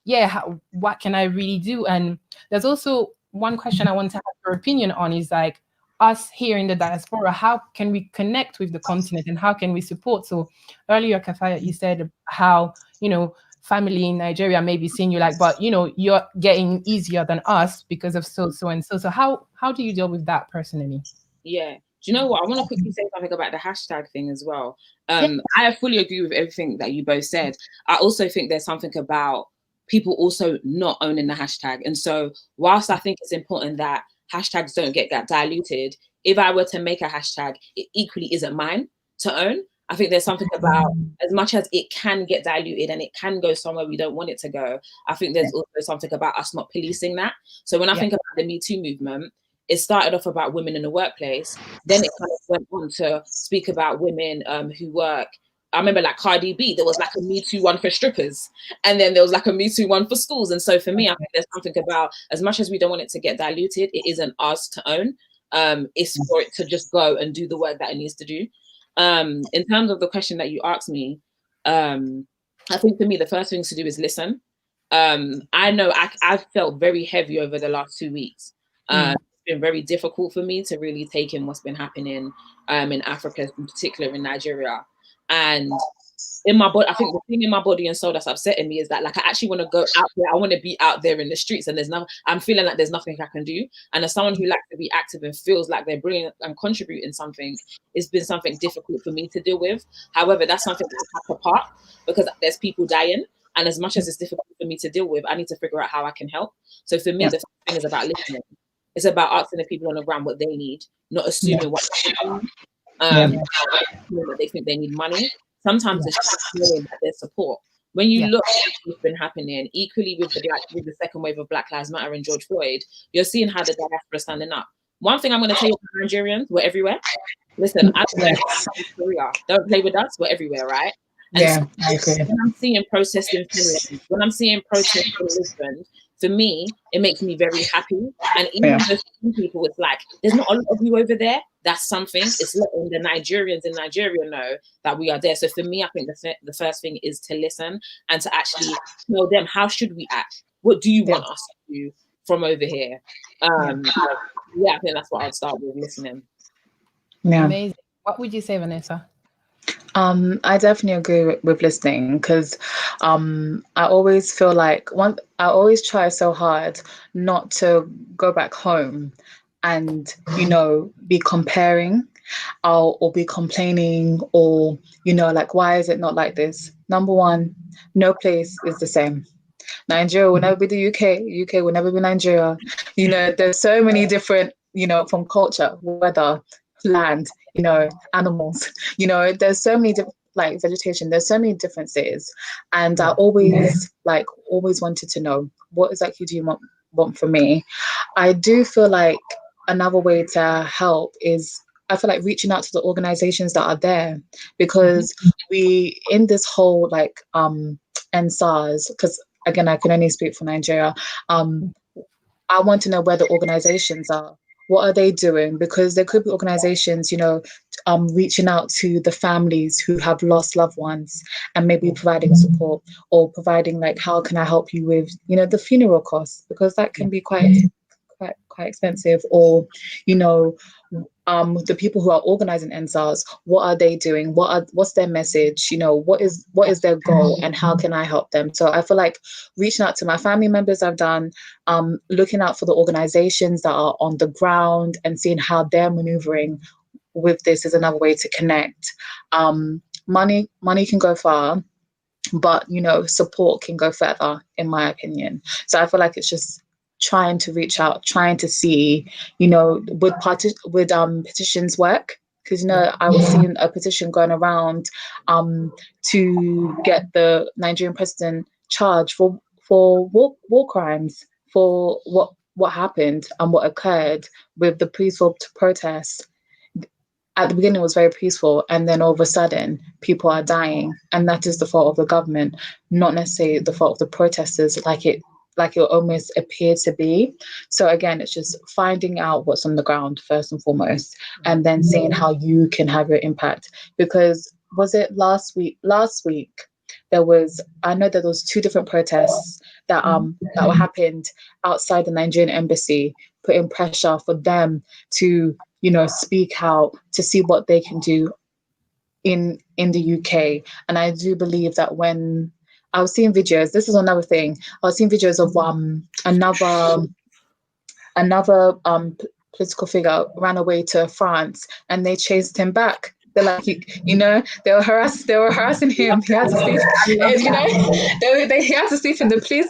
yeah, what can I really do? And there's also one question I want to have your opinion on is like, us here in the diaspora, how can we connect with the continent and how can we support? So earlier, Kafayat, you said how, you know, family in Nigeria may be seeing you like, but you know, you're getting easier than us because of so and so. So how do you deal with that personally? Yeah. Do you know what? I want to quickly say something about the hashtag thing as well. Yeah. I fully agree with everything that you both said. I also think there's something about people also not owning the hashtag. And so whilst I think it's important that hashtags don't get diluted, if I were to make a hashtag, it equally isn't mine to own. I think there's something about, as much as it can get diluted and it can go somewhere we don't want it to go, I think there's also something about us not policing that. So when I think about the Me Too movement, it started off about women in the workplace. Then it kind of went on to speak about women who work. I remember like Cardi B, there was like a Me Too one for strippers. And then there was like a Me Too one for schools. And so for me, I think there's something about, as much as we don't want it to get diluted, it isn't ours to own. It's for it to just go and do the work that it needs to do. In terms of the question that you asked me, I think for me, the first thing to do is listen. I know I've felt very heavy over the last 2 weeks. It's been very difficult for me to really take in what's been happening in Africa, in particular in Nigeria. And in my body, I think the thing in my body and soul that's upsetting me is that like I actually want to go out there. I want to be out there in the streets, and I'm feeling like there's nothing I can do. And as someone who likes to be active and feels like they're brilliant and contributing something, it's been something difficult for me to deal with. However, that's something that I have to part because there's people dying. And as much as it's difficult for me to deal with, I need to figure out how I can help. So for me, the first thing is about listening. It's about asking the people on the ground what they need, not assuming what they need. That they think they need money. Sometimes it's just knowing that there's support. When you look at what's been happening, equally with the second wave of Black Lives Matter and George Floyd, you're seeing how the diaspora is standing up. One thing I'm going to tell you about Nigerians, we're everywhere. Listen, Korea. Don't play with us, we're everywhere, right? And I agree. When I'm seeing protests in Finland, when I'm seeing protests in Lisbon, for me, it makes me very happy. And even those people, it's like, there's not a lot of you over there. That's something. It's letting the Nigerians in Nigeria know that we are there. So for me, I think the first thing is to listen and to actually tell them, how should we act? What do you want us to do from over here? I think that's what I'd start with, listening. Yeah. Amazing. What would you say, Vanessa? I definitely agree with listening because I always feel like I always try so hard not to go back home and, you know, be comparing or be complaining or, you know, like, why is it not like this? Number one, no place is the same. Nigeria will never be the UK. UK will never be Nigeria. You know, there's so many different, you know, from culture, weather, land, you know, animals, you know, there's so many different, like vegetation, there's so many differences. And I always wanted to know, what exactly do you want from me? I do feel like another way to help is, I feel like reaching out to the organizations that are there, because we, in this whole like NSARS, because again, I can only speak for Nigeria, I want to know where the organizations are. What are they doing? Because there could be organizations, you know, reaching out to the families who have lost loved ones and maybe providing support or providing like, how can I help you with, you know, the funeral costs? Because that can be quite expensive. Or, you know, the people who are organizing NSARS, what are they doing? What's their message? You know, what is their goal, and how can I help them? So I feel like reaching out to my family members, I've done, looking out for the organizations that are on the ground and seeing how they're maneuvering with this is another way to connect. Money can go far, but, you know, support can go further, in my opinion. So I feel like it's just trying to reach out, trying to see, you know, would petitions work? Because, you know, I was seeing a petition going around to get the Nigerian president charged for war crimes, for what happened and what occurred with the peaceful protests. At the beginning, it was very peaceful, and then all of a sudden, people are dying, and that is the fault of the government, not necessarily the fault of the protesters. Like, like it almost appear to be. So again, it's just finding out what's on the ground first and foremost, and then seeing how you can have your impact. Because was it last week? Last week there was, I know that there was 2 different protests that that happened outside the Nigerian embassy, putting pressure for them to, you know, speak out to see what they can do in the UK. And I do believe that when I was seeing videos, this is another thing, I was seeing videos of another political figure ran away to France and they chased him back. They're like, you know, they were harassing him. He had to sleep, you know, he had to sleep in the police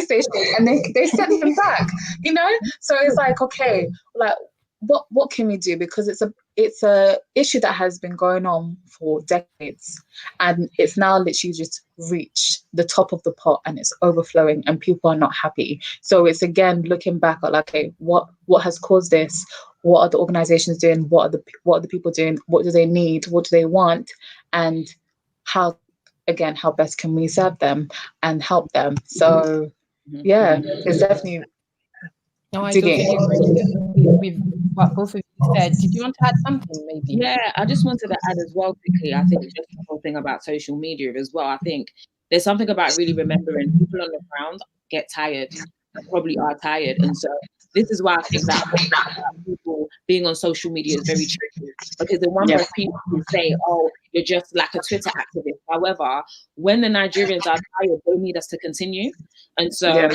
station, and they sent him back. You know, so it's like, okay, like what can we do? Because it's a issue that has been going on for decades, and it's now literally just reached the top of the pot and it's overflowing and people are not happy. So it's again looking back at like, okay, what has caused this? What are the organizations doing? What are the people doing? What do they need? What do they want? And how best can we serve them and help them? So yeah, it's definitely No, I digging. totally agree with what both of you said. Did you want to add something, maybe? Yeah, I just wanted to add as well quickly. I think just the whole thing about social media as well. I think there's something about really remembering people on the ground get tired, probably are tired, and so this is why I think that people being on social media is very tricky, because in one breath people will say, "Oh, you're just like a Twitter activist." However, when the Nigerians are tired, they need us to continue, and so.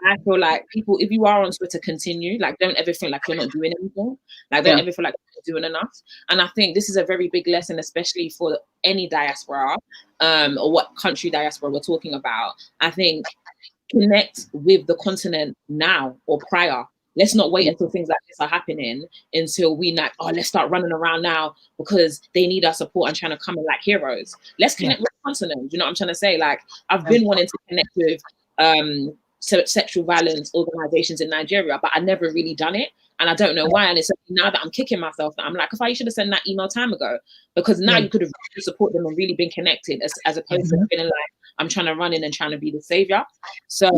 I feel like people, if you are on Twitter, continue. Like, don't ever feel like you're not doing anything. Like, don't ever feel like you're not doing enough. And I think this is a very big lesson, especially for any diaspora, or what country diaspora we're talking about. I think connect with the continent now or prior. Let's not wait until things like this are happening until we like, oh, let's start running around now because they need our support and trying to come in like heroes. Let's connect with the continent. You know what I'm trying to say? Like, I've been wanting to connect with sexual violence organizations in Nigeria, but I never really done it, and I don't know why. And it's now that I'm kicking myself that I'm like, if I should have sent that email time ago, because now you could have really supported them and really been connected, as opposed to feeling like I'm trying to run in and trying to be the savior. So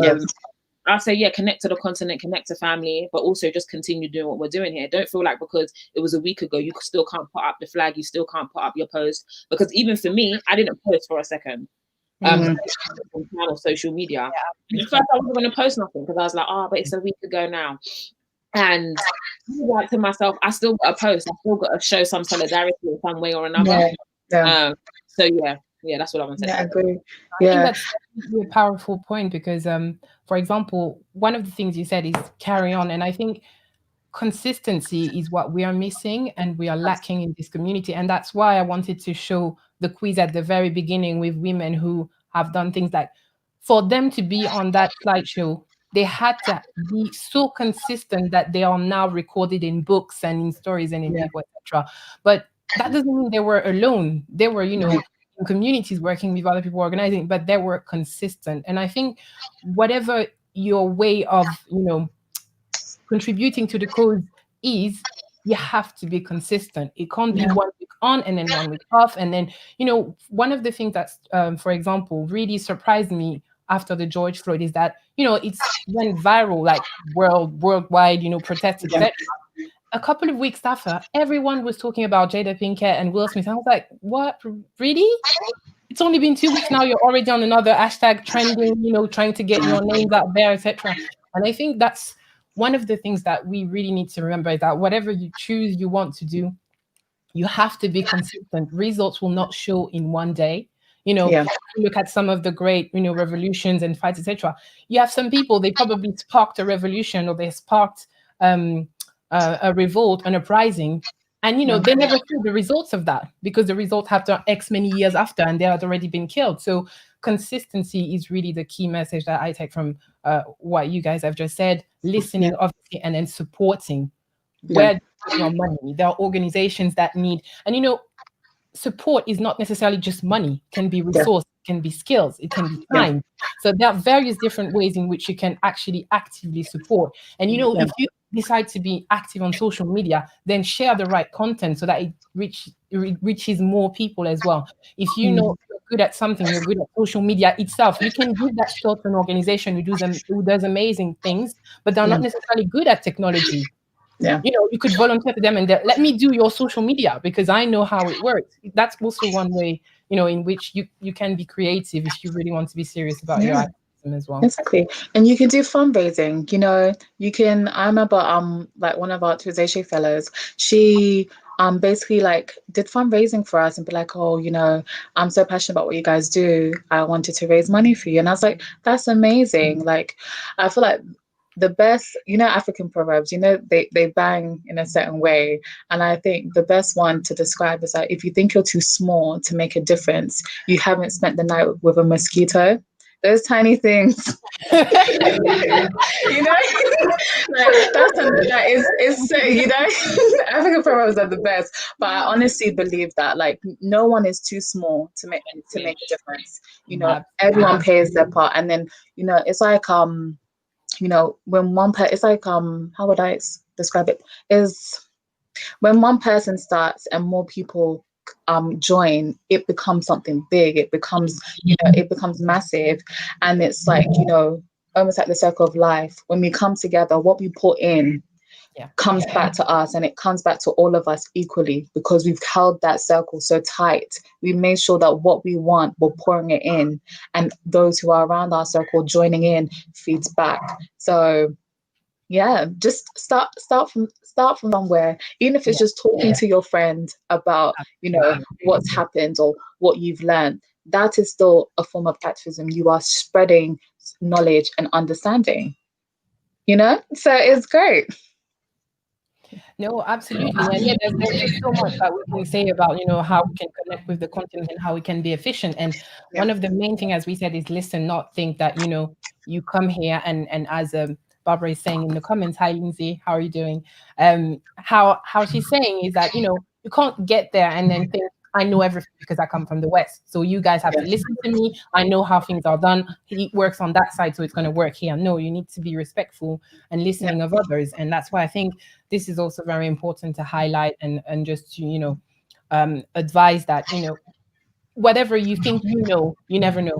I'll say, connect to the continent, connect to family, but also just continue doing what we're doing here. Don't feel like because it was a week ago, you still can't put up the flag, you still can't put up your post. Because even for me, I didn't post for a second. On social media. At first, I wasn't going to post nothing because I was like, but it's a week ago now. And I was like to myself, I still got to post. I still got to show some solidarity in some way or another. So that's what I want to say. I agree. I think that's a powerful point because, for example, one of the things you said is carry on. And I think consistency is what we are missing and we are lacking in this community. And that's why I wanted to show the quiz at the very beginning with women who have done things like, for them to be on that slideshow, they had to be so consistent that they are now recorded in books and in stories and in people, etc. But that doesn't mean they were alone. They were, you know, in communities working with other people organizing, but they were consistent. And I think whatever your way of, you know, contributing to the cause is, you have to be consistent. It can't be 1 week on and then 1 week off. And then, you know, one of the things that, for example, really surprised me after the George Floyd is that, you know, it's went viral, like worldwide, you know, protests, etc. A couple of weeks after, everyone was talking about Jada Pinkett and Will Smith. I was like, what, really? It's only been 2 weeks now. You're already on another hashtag trending, you know, trying to get your names out there, etc. And I think that's one of the things that we really need to remember, is that whatever you choose, you want to do, you have to be consistent. Results will not show in one day. You know, look at some of the great, you know, revolutions and fights, etc. You have some people, they probably sparked a revolution or they sparked a revolt, an uprising, and, you know, they never see the results of that because the results happened X many years after and they had already been killed. So consistency is really the key message that I take from what you guys have just said. Listening, obviously, and then supporting. Where your money, there are organizations that need, and, you know, support is not necessarily just money. It can be resource, it can be skills, it can be time. So there are various different ways in which you can actually actively support. And, you know, if you decide to be active on social media, then share the right content so that it reaches more people as well. If you know you're good at something, you're good at social media itself, you can give that skill to an organization who does amazing things, but they're not necessarily good at technology. Yeah. You know, you could volunteer to them and let me do your social media because I know how it works. That's also one way, you know, in which you can be creative if you really want to be serious about your activism as well. Exactly. And you can do fundraising, you know, you can, I remember like one of our Tuesday fellows, she basically like did fundraising for us and be like, oh, you know, I'm so passionate about what you guys do. I wanted to raise money for you. And I was like, that's amazing. Like, I feel like the best, you know, African proverbs, you know, they bang in a certain way. And I think the best one to describe is that if you think you're too small to make a difference, you haven't spent the night with a mosquito. Those tiny things, you know, like it's so, you know, African proverbs are the best. But I honestly believe that like no one is too small to make a difference. You know, everyone plays their part, and then you know it's like you know when one person, it's like how would I describe it? Is when one person starts and more people join, it becomes something big. It becomes, you know, it becomes massive, and it's like, you know, almost like the circle of life. When we come together, what we put in comes back to us, and it comes back to all of us equally because we've held that circle so tight. We made sure that what we want, we're pouring it in, and those who are around our circle joining in feeds back. So yeah, just start from somewhere, even if it's just talking to your friend about, you know, what's happened or what you've learned. That is still a form of activism. You are spreading knowledge and understanding, you know, so it's great. No, absolutely. And yeah, there's just so much that we can say about, you know, how we can connect with the content and how we can be efficient. And one of the main thing, as we said, is listen, not think that, you know, you come here and as Barbara is saying in the comments, hi Lindsay, how are you doing? How she's saying is that, you know, you can't get there and then think, I know everything because I come from the West. So you guys have to listen to me. I know how things are done. He works on that side, so it's going to work here. No, you need to be respectful and listening of others. And that's why I think this is also very important to highlight and just to, you know, advise that, you know, whatever you think you know, you never know.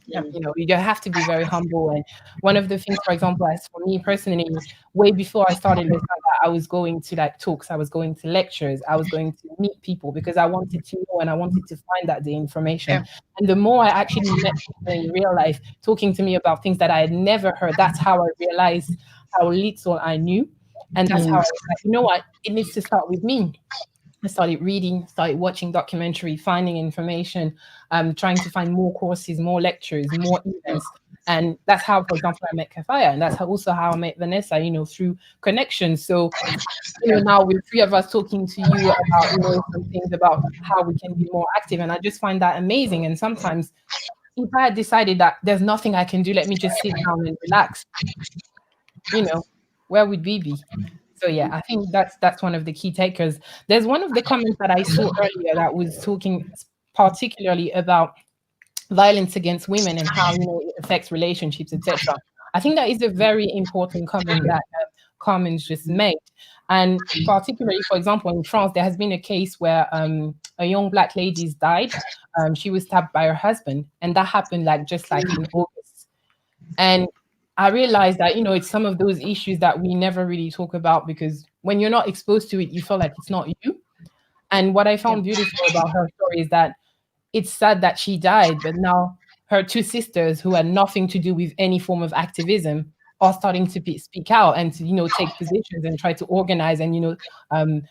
You know, you have to be very humble. And one of the things, for example, as for me personally, way before I started this, I was going to like talks, I was going to lectures, I was going to meet people because I wanted to know and I wanted to find out the information. And the more I actually met people in real life talking to me about things that I had never heard, that's how I realized how little I knew. And that's how I was like, you know what, it needs to start with me. I started reading, started watching documentary, finding information, trying to find more courses, more lectures, more events. And that's how, for example, I met Kafayat. And that's also how I met Vanessa, you know, through connections. So, you know, now we're three of us talking to you about, you know, some things about how we can be more active. And I just find that amazing. And sometimes if I had decided that there's nothing I can do, let me just sit down and relax, you know, where would we be? So yeah, I think that's one of the key takers. There's one of the comments that I saw earlier that was talking particularly about violence against women and how, you know, it affects relationships, etc. I think that is a very important comment that Carmen's just made. And particularly, for example, in France, there has been a case where a young Black lady's died. She was stabbed by her husband, and that happened just in August. And I realized that, you know, it's some of those issues that we never really talk about because when you're not exposed to it, you feel like it's not you. And what I found beautiful about her story is that it's sad that she died, but now her two sisters who had nothing to do with any form of activism are starting to speak out and to, you know, take positions and try to organize and, you know,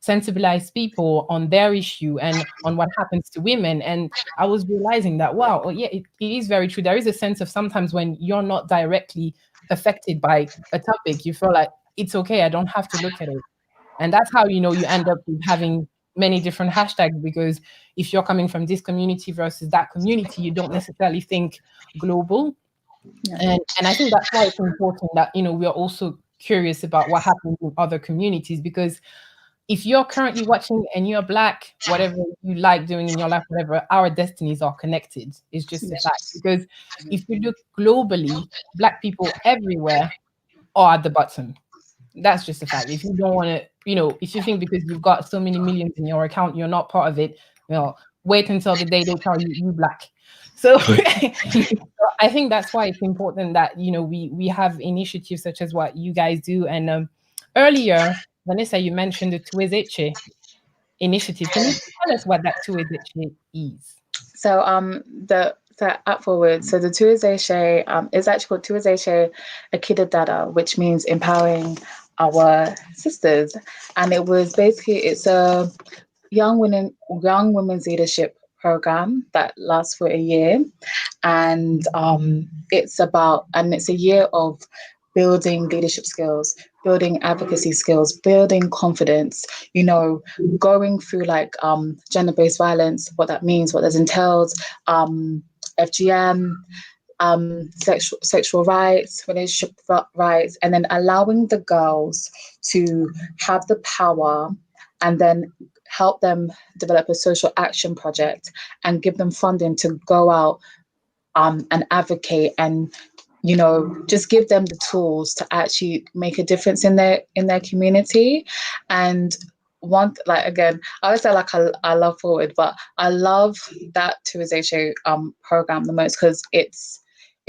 sensibilize people on their issue and on what happens to women. And I was realizing that, wow, well, yeah, it is very true. There is a sense of sometimes when you're not directly affected by a topic, you feel like it's okay, I don't have to look at it. And that's how, you know, you end up with having many different hashtags, because if you're coming from this community versus that community, you don't necessarily think global. And I think that's why it's important that, you know, we are also curious about what happens in other communities, because if you're currently watching and you're Black, whatever you like doing in your life, whatever, our destinies are connected. It's just a fact. Because if you look globally, Black people everywhere are at the bottom. That's just a fact. If you don't want to, you know, if you think because you've got so many millions in your account, you're not part of it, well, wait until the day they tell you you black. So I think that's why it's important that, you know, we have initiatives such as what you guys do. And earlier, Vanessa, you mentioned the Tuwezeche initiative. Can you tell us what that Tuwezeche is? So the up forward. So the Tuwezeche is actually called Tuwezeche Akida Dada, which means empowering our sisters. And it was basically, it's a young women's leadership program that lasts for a year. And it's a year of building leadership skills, building advocacy skills, building confidence, you know, going through like gender-based violence, what that means, what that entails, FGM, sexual rights, relationship rights, and then allowing the girls to have the power and then help them develop a social action project and give them funding to go out and advocate, and you know, just give them the tools to actually make a difference in their community. And one, like, again, I would say like I love Forward, but I love that Tuwezeche program the most because it's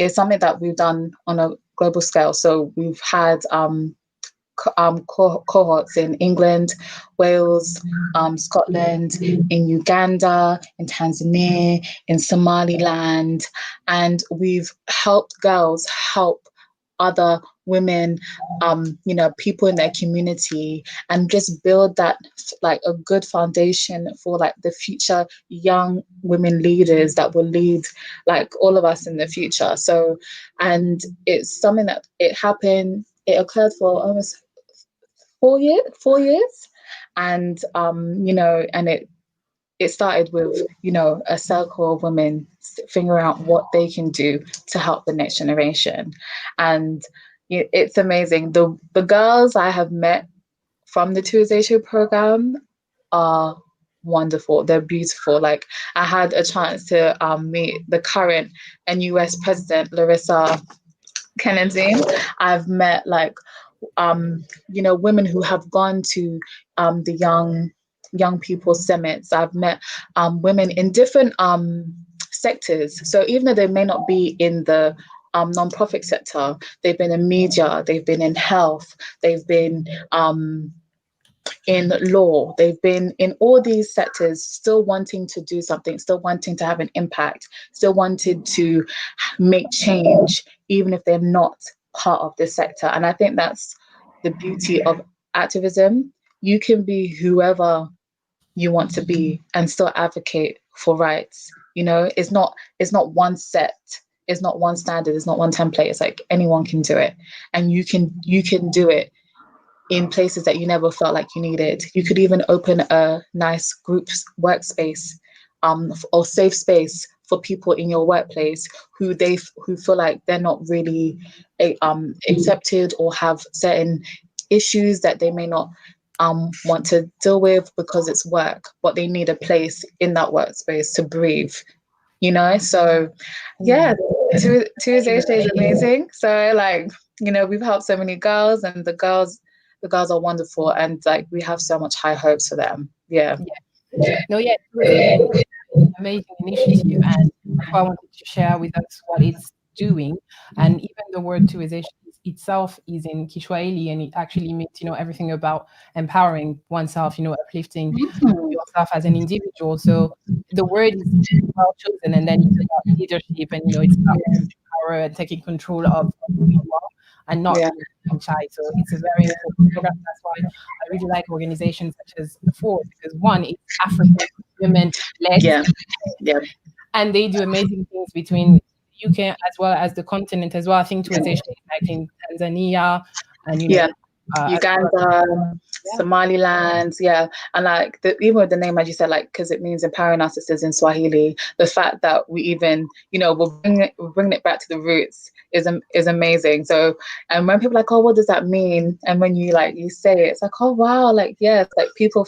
something that we've done on a global scale. So we've had cohorts in England, Wales, Scotland, in Uganda, in Tanzania, in Somaliland, and we've helped girls help other women, you know, people in their community, and just build that like a good foundation for like the future young women leaders that will lead like all of us in the future. So, and it's something that it occurred for almost 4 years, and you know, and it started with, you know, a circle of women figuring out what they can do to help the next generation. And it's amazing. The girls I have met from the Tuesday program are wonderful. They're beautiful. Like, I had a chance to meet the current NUS president, Larissa Kennedy. I've met like you know, women who have gone to the young people summits. I've met women in different sectors. So even though they may not be in the non-profit sector, they've been in media, they've been in health, they've been in law, they've been in all these sectors, still wanting to do something, still wanting to have an impact, still wanted to make change, even if they're not part of this sector. And I think that's the beauty of activism. You can be whoever you want to be and still advocate for rights. You know, it's not one set, it's not one standard, it's not one template. It's like anyone can do it, and you can do it in places that you never felt like you needed. You could even open a nice group workspace or safe space for people in your workplace who feel like they're not really accepted or have certain issues that they may not want to deal with because it's work, but they need a place in that workspace to breathe, you know? So yeah, Tuesday is amazing. So like, you know, we've helped so many girls, and the girls are wonderful, and like we have so much high hopes for them. Yeah. No, yeah, it's an amazing initiative, and that's why I wanted to share with us what it's doing. And even the word Tuwezeche itself is in Kiswahili, and it actually means, you know, everything about empowering oneself, you know, uplifting yourself as an individual. So the word is well chosen, and then it's about leadership, and you know, it's about power and taking control of who you are, and not being shy. So it's a very important program. That's why I really like organizations such as Forward, because one, it's African women led, and they do amazing things between UK as well as the continent as well. I think Tuwezeche is like in Tanzania and you know Uganda, Somaliland, and like even with the name, as you said, like because it means empowering our sisters in Swahili. The fact that we even, you know, we're bringing it back to the roots is amazing. So, and when people are like, oh, what does that mean? And when you say it, it's like, oh wow, like it's like people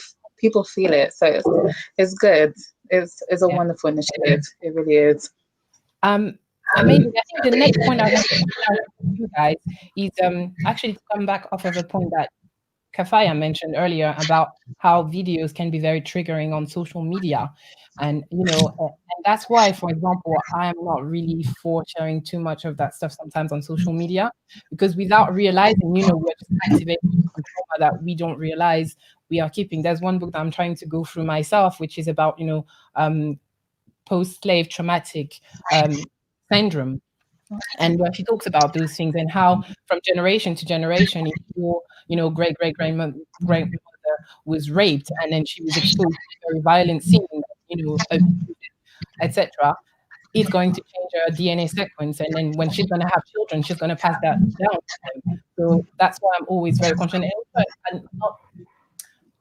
feel it. So it's good. It's a wonderful initiative. It really is. Amazing. I think the next point I want to share with you guys is actually to come back off of a point that Kafayat mentioned earlier about how videos can be very triggering on social media. And, and that's why, for example, I am not really for sharing too much of that stuff sometimes on social media, because without realizing, we're just activating some trauma that we don't realize we are keeping. There's one book that I'm trying to go through myself, which is about, post-slave traumatic syndrome. And where she talks about those things and how from generation to generation, if your, great-great-grandmother was raped and then she was exposed to a very violent scene, etc., it's going to change her DNA sequence. And then when she's going to have children, she's going to pass that down to them. So that's why I'm always very conscious. And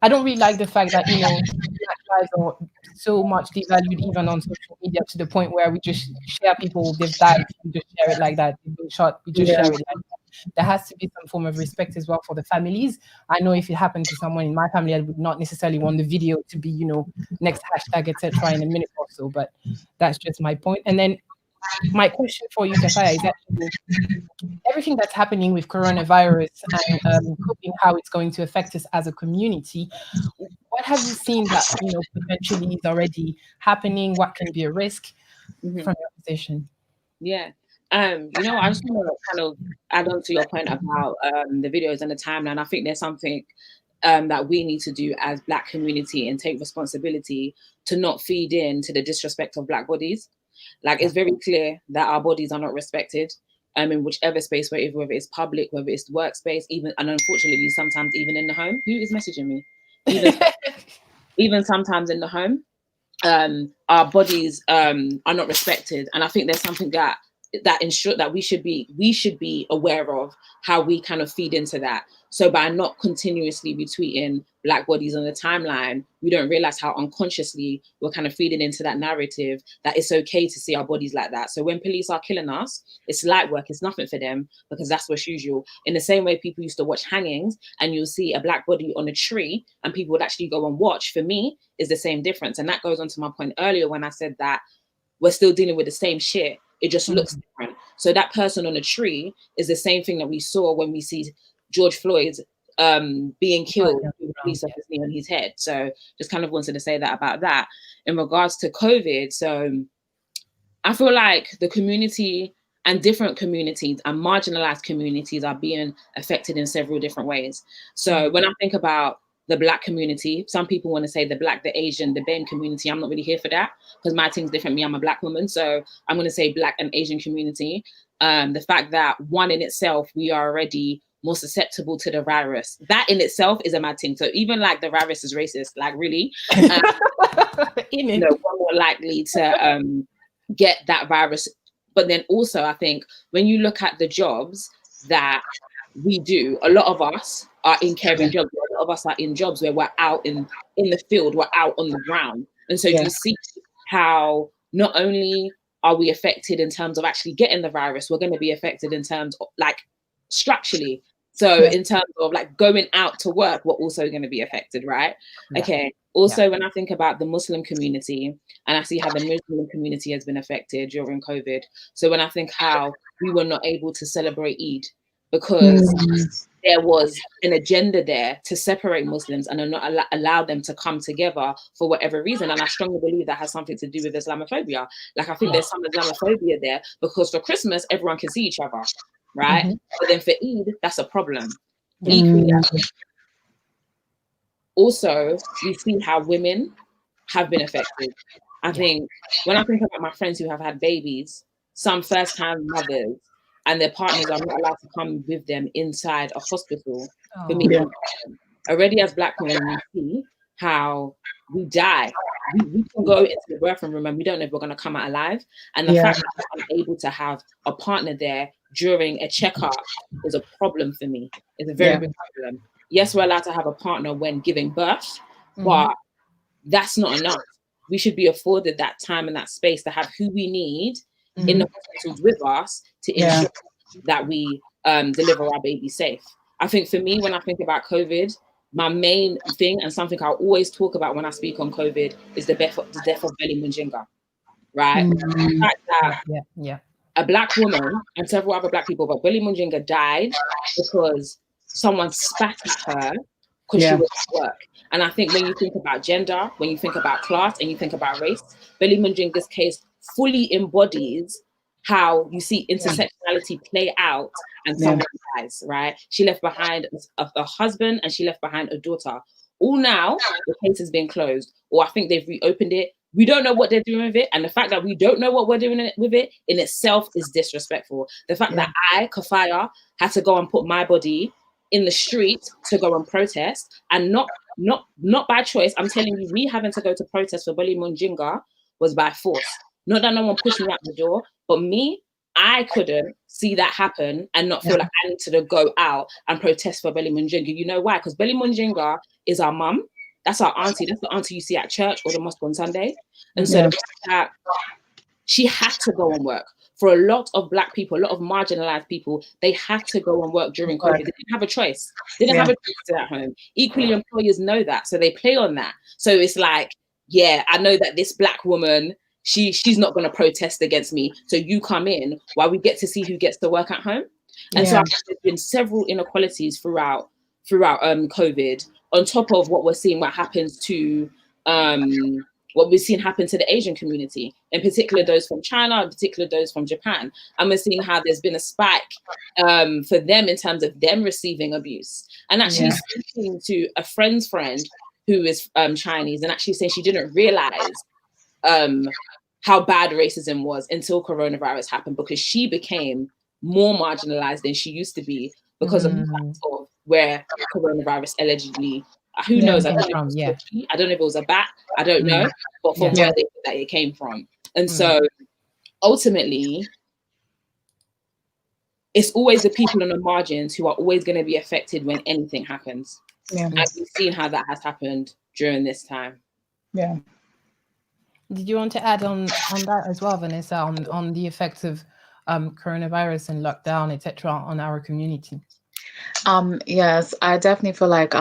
I don't really like the fact that, Black lives are so much devalued even on social media, to the point where we just share people, they've died, we just share it like that. They've been shot, we just share it like that. There has to be some form of respect as well for the families. I know if it happened to someone in my family, I would not necessarily want the video to be, next hashtag, etc. in a minute or so, but that's just my point. And then my question for you, Kafaya, is actually everything that's happening with coronavirus and hoping how it's going to affect us as a community. What have you seen that potentially is already happening? What can be a risk from your position? Yeah. I just want to kind of add on to your point about the videos and the timeline. I think there's something that we need to do as Black community and take responsibility to not feed into the disrespect of Black bodies. Like, it's very clear that our bodies are not respected in whichever space, whether it's public, whether it's workspace, even, and unfortunately, sometimes even in the home. Who is messaging me? Even sometimes in the home, our bodies are not respected. And I think there's something that ensure that we should be aware of how we kind of feed into that. So by not continuously retweeting Black bodies on the timeline, we don't realize how unconsciously we're kind of feeding into that narrative that it's okay to see our bodies like that. So when police are killing us, it's light work, it's nothing for them, because that's what's usual. In the same way people used to watch hangings and you'll see a Black body on a tree and people would actually go and watch, for me, is the same difference. And that goes on to my point earlier when I said that we're still dealing with the same shit. It just looks different. So that person on a tree is the same thing that we saw when we see George Floyd being killed with a police officer on his head. So just kind of wanted to say that about that. In regards to COVID, so I feel like the community and different communities and marginalized communities are being affected in several different ways. So when I think about the Black community, some people want to say the Black, the Asian, the BAME community. I'm not really here for that because my thing's different. Me, I'm a Black woman. So I'm going to say Black and Asian community. The fact that one in itself, we are already more susceptible to the virus. That in itself is a mad thing. So even like the virus is racist, like really, we're more likely to get that virus. But then also I think when you look at the jobs that we do, a lot of us are in caring jobs. A lot of us are in jobs where we're out in the field, we're out on the ground. And so you see how not only are we affected in terms of actually getting the virus, we're going to be affected in terms of like structurally. So in terms of like going out to work, we're also going to be affected, right? Okay. Also, when I think about the Muslim community and I see how the Muslim community has been affected during COVID. So when I think how we were not able to celebrate Eid because there was an agenda there to separate Muslims and not allow them to come together for whatever reason. And I strongly believe that has something to do with Islamophobia. Like, I think there's some Islamophobia there because for Christmas, everyone can see each other, right? But then for Eid, that's a problem. Equally, also, we see how women have been affected. I think when I think about my friends who have had babies, some first-time mothers, and their partners are not allowed to come with them inside a hospital. For me, already as Black women, we see how we die. We can go into the birthing room and we don't know if we're going to come out alive. And the fact that I'm able to have a partner there during a checkup is a problem for me. It's a very big problem. Yes, we're allowed to have a partner when giving birth, but that's not enough. We should be afforded that time and that space to have who we need in the hospitals with us to ensure that we deliver our baby safe. I think for me, when I think about COVID, my main thing and something I always talk about when I speak on COVID is the death of Belly Munjinga, right? The fact that a Black woman and several other Black people, but Belly Munjinga died because someone spat at her because she was at work. And I think when you think about gender, when you think about class, and you think about race, Belly Mujinga's case fully embodies how you see intersectionality play out, and someone dies, right? She left behind a husband, and she left behind a daughter. All now, the case has been closed, or I think they've reopened it. We don't know what they're doing with it. And the fact that we don't know what we're doing with it in itself is disrespectful. The fact that I, Kafayat, had to go and put my body in the street to go and protest, and not by choice. I'm telling you, me having to go to protest for Belly Mujinga was by force. Not that no one pushed me out the door, but me, I couldn't see that happen and not feel like I need to go out and protest for Belly Mujinga. You know why? Because Belly Mujinga is our mum. That's our auntie. That's the auntie you see at church or the mosque on Sunday. And so the fact that she had to go and work. For a lot of Black people, a lot of marginalized people, they had to go and work during COVID. They didn't have a choice. They didn't have a choice to stay at home. Equally, employers know that, so they play on that. So it's like, yeah, I know that this Black woman, she's not going to protest against me. So you come in while we get to see who gets to work at home. And so there's been several inequalities throughout COVID, on top of what we're seeing, what happens to what we've seen happen to the Asian community, in particular those from China, in particular those from Japan. And we're seeing how there's been a spike for them in terms of them receiving abuse. And actually speaking to a friend's friend who is Chinese, and actually saying she didn't realize how bad racism was until coronavirus happened, because she became more marginalized than she used to be because of the fact of where coronavirus allegedly, who knows? I don't know if it was a bat, I don't know, but from where that it came from. And so ultimately, it's always the people on the margins who are always going to be affected when anything happens. And we've seen how that has happened during this time. Yeah. Did you want to add on that as well, Vanessa, on the effects of coronavirus and lockdown, etc., on our community? Yes, I definitely feel like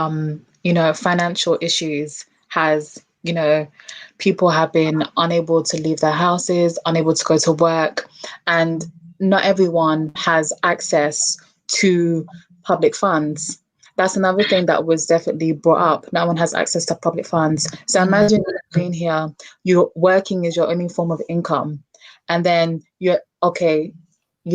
financial issues has, people have been unable to leave their houses, unable to go to work, and not everyone has access to public funds. That's another thing that was definitely brought up. No one has access to public funds. So imagine being here, you're working is your only form of income, and then you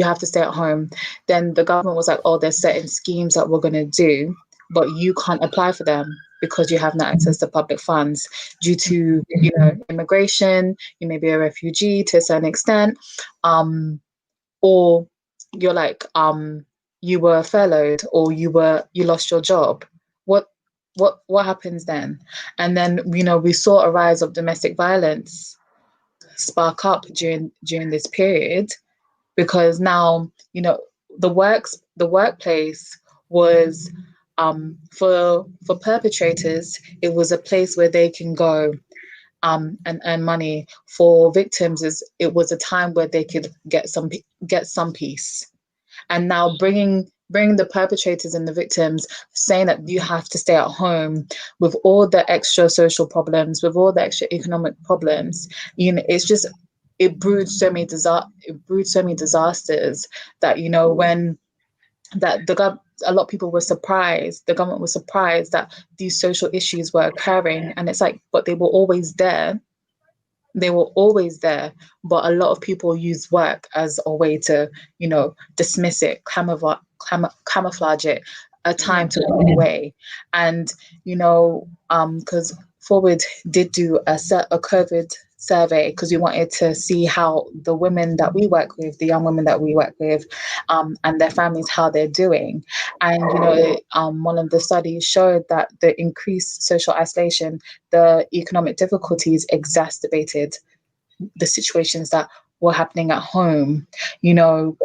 have to stay at home. Then the government was like, oh, there's certain schemes that we're going to do, but you can't apply for them because you have no access to public funds due to, immigration. You may be a refugee to a certain extent, or you're like, you were furloughed, or you lost your job. What happens then? And then, we saw a rise of domestic violence spark up during this period, because now, the workplace was, for perpetrators, it was a place where they can go and earn money. For victims, it was a time where they could get some peace. And now bringing the perpetrators and the victims, saying that you have to stay at home with all the extra social problems, with all the extra economic problems, it's just, it brewed so many disasters that, when that a lot of people were surprised, the government was surprised that these social issues were occurring. And it's like, but they were always there. They were always there, but a lot of people use work as a way to, dismiss it, camouflage it, a time to go away. And, because Forward did do a COVID survey, because we wanted to see how the women that we work with, the young women that we work with, and their families, how they're doing. And, one of the studies showed that the increased social isolation, the economic difficulties exacerbated the situations that were happening at home.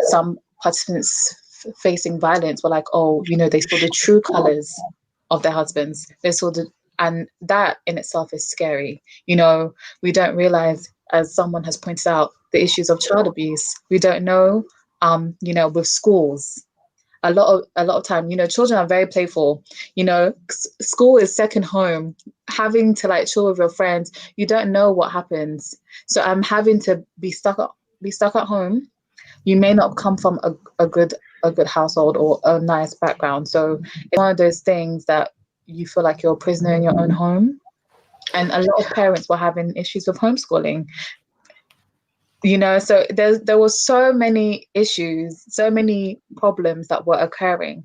Some participants facing violence were like, oh, they saw the true colors of their husbands. And that in itself is scary. We don't realize, as someone has pointed out, the issues of child abuse. We don't know, with schools. A lot of time, children are very playful. School is second home. Having to chill with your friends, you don't know what happens. So I'm having to be stuck at home. You may not come from a good household or a nice background. So it's one of those things that you feel like you're a prisoner in your own home. And a lot of parents were having issues with homeschooling. So there was so many issues, so many problems that were occurring.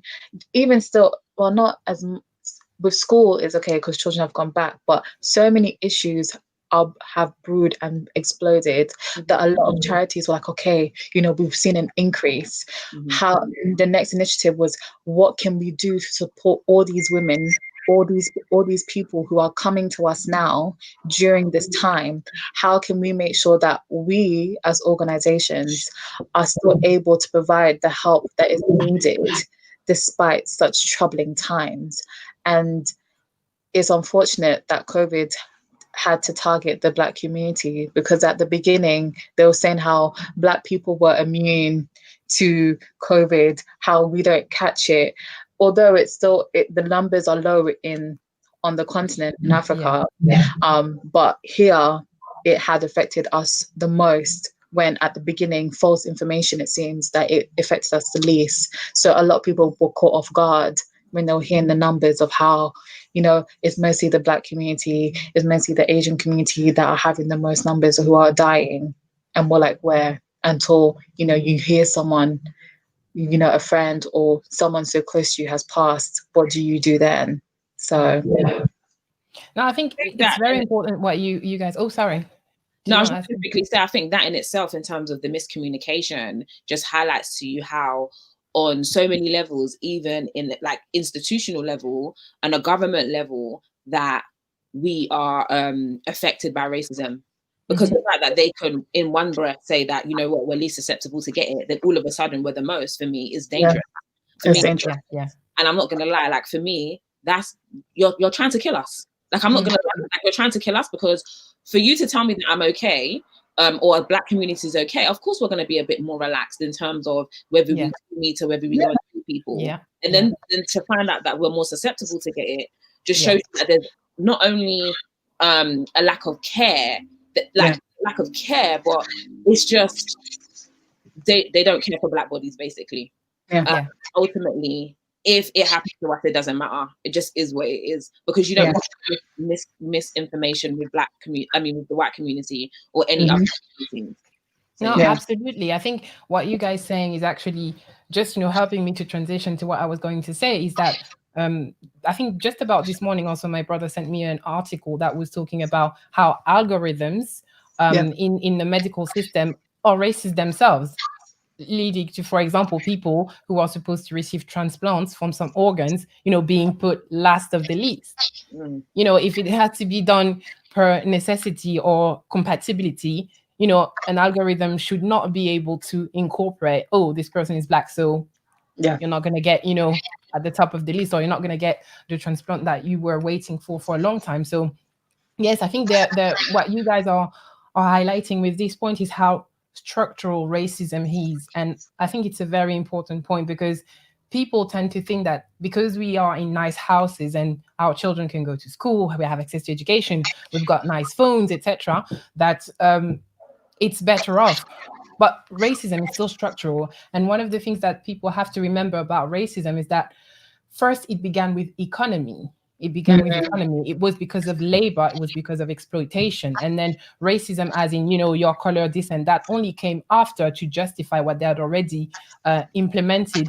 Even still, well, not as with school is okay because children have gone back, but so many issues have brewed and exploded that a lot of charities were like, okay, we've seen an increase. How the next initiative was, what can we do to support all these women, all these people who are coming to us now during this time? How can we make sure that we as organizations are still able to provide the help that is needed despite such troubling times? And it's unfortunate that COVID had to target the Black community, because at the beginning they were saying how Black people were immune to COVID, how we don't catch it, although the numbers are low on the continent in Africa. But here it had affected us the most, when at the beginning false information, it seems that it affected us the least. So a lot of people were caught off guard when they were hearing the numbers of how, it's mostly the Black community, it's mostly the Asian community that are having the most numbers who are dying. And we're like, where? Until, you hear someone, a friend or someone so close to you has passed, what do you do then? So, no, I think it's very important what you guys, oh, sorry. No, I was just quickly say, I think that in itself, in terms of the miscommunication, just highlights to you how on so many levels, even in like institutional level and a government level, that we are affected by racism. Because the fact that they can in one breath say that, what, we're least susceptible to get it, then all of a sudden we're the most, for me, is dangerous. It's dangerous. Yeah. And I'm not gonna lie, like for me, that's you're trying to kill us. Like I'm not gonna lie, like you're trying to kill us, because for you to tell me that I'm okay, or a Black community is okay, of course we're going to be a bit more relaxed in terms of whether we meet or whether we go and see people. And then to find out that we're more susceptible to get it just shows that there's not only a lack of care, lack of care, but it's just they don't care for Black bodies, basically. Ultimately, if it happens to us, it doesn't matter. It just is what it is, because you don't misinformation with Black community. I mean, with the white community or any other communities. So, no, absolutely. I think what you guys saying is actually just helping me to transition to what I was going to say. Is that I think just about this morning, also my brother sent me an article that was talking about how algorithms in the medical system are racist themselves, leading to, for example, people who are supposed to receive transplants from some organs, being put last of the list. If it had to be done per necessity or compatibility, an algorithm should not be able to incorporate, oh, this person is Black, so you're not going to get, at the top of the list, or you're not going to get the transplant that you were waiting for a long time. So yes, I think that what you guys are highlighting with this point is how structural racism is. And I think it's a very important point, because people tend to think that because we are in nice houses and our children can go to school, we have access to education, we've got nice phones, etc., that it's better off. But racism is still structural. And one of the things that people have to remember about racism is that first it began with economy. It began with economy. It was because of labor. It was because of exploitation. And then racism, as in, your color, this and that, only came after to justify what they had already implemented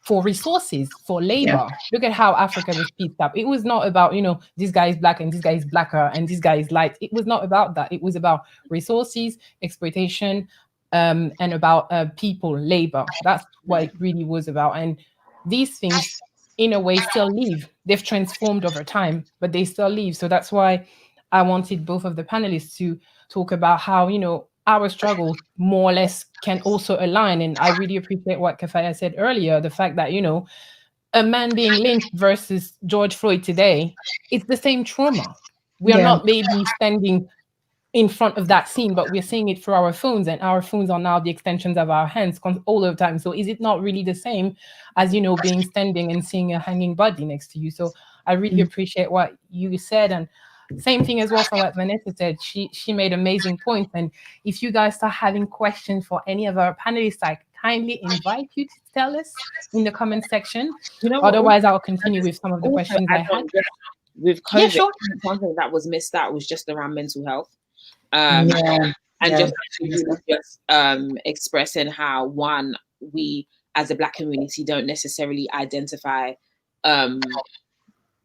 for resources, for labor. Look at how Africa was picked up. It was not about, this guy is Black and this guy is blacker and this guy is light. It was not about that. It was about resources, exploitation, and about people, labor. That's what it really was about. And these things, in a way, still live. They've transformed over time, but they still live. So that's why I wanted both of the panelists to talk about how, our struggle more or less can also align. And I really appreciate what Kafayat said earlier, the fact that, a man being lynched versus George Floyd today, it's the same trauma. We are not maybe standing in front of that scene, but we're seeing it through our phones, and our phones are now the extensions of our hands all the time. So is it not really the same as, being standing and seeing a hanging body next to you? So I really appreciate what you said. And same thing as well for what Vanessa said. She made amazing points. And if you guys start having questions for any of our panelists, like kindly invite you to tell us in the comment section. You know what? Otherwise, I'll continue with some of the Also, questions I had. With Yeah, COVID, sure. something that was missed out was just around mental health. Yeah. And Yeah. just really just expressing how, one, we as a Black community don't necessarily identify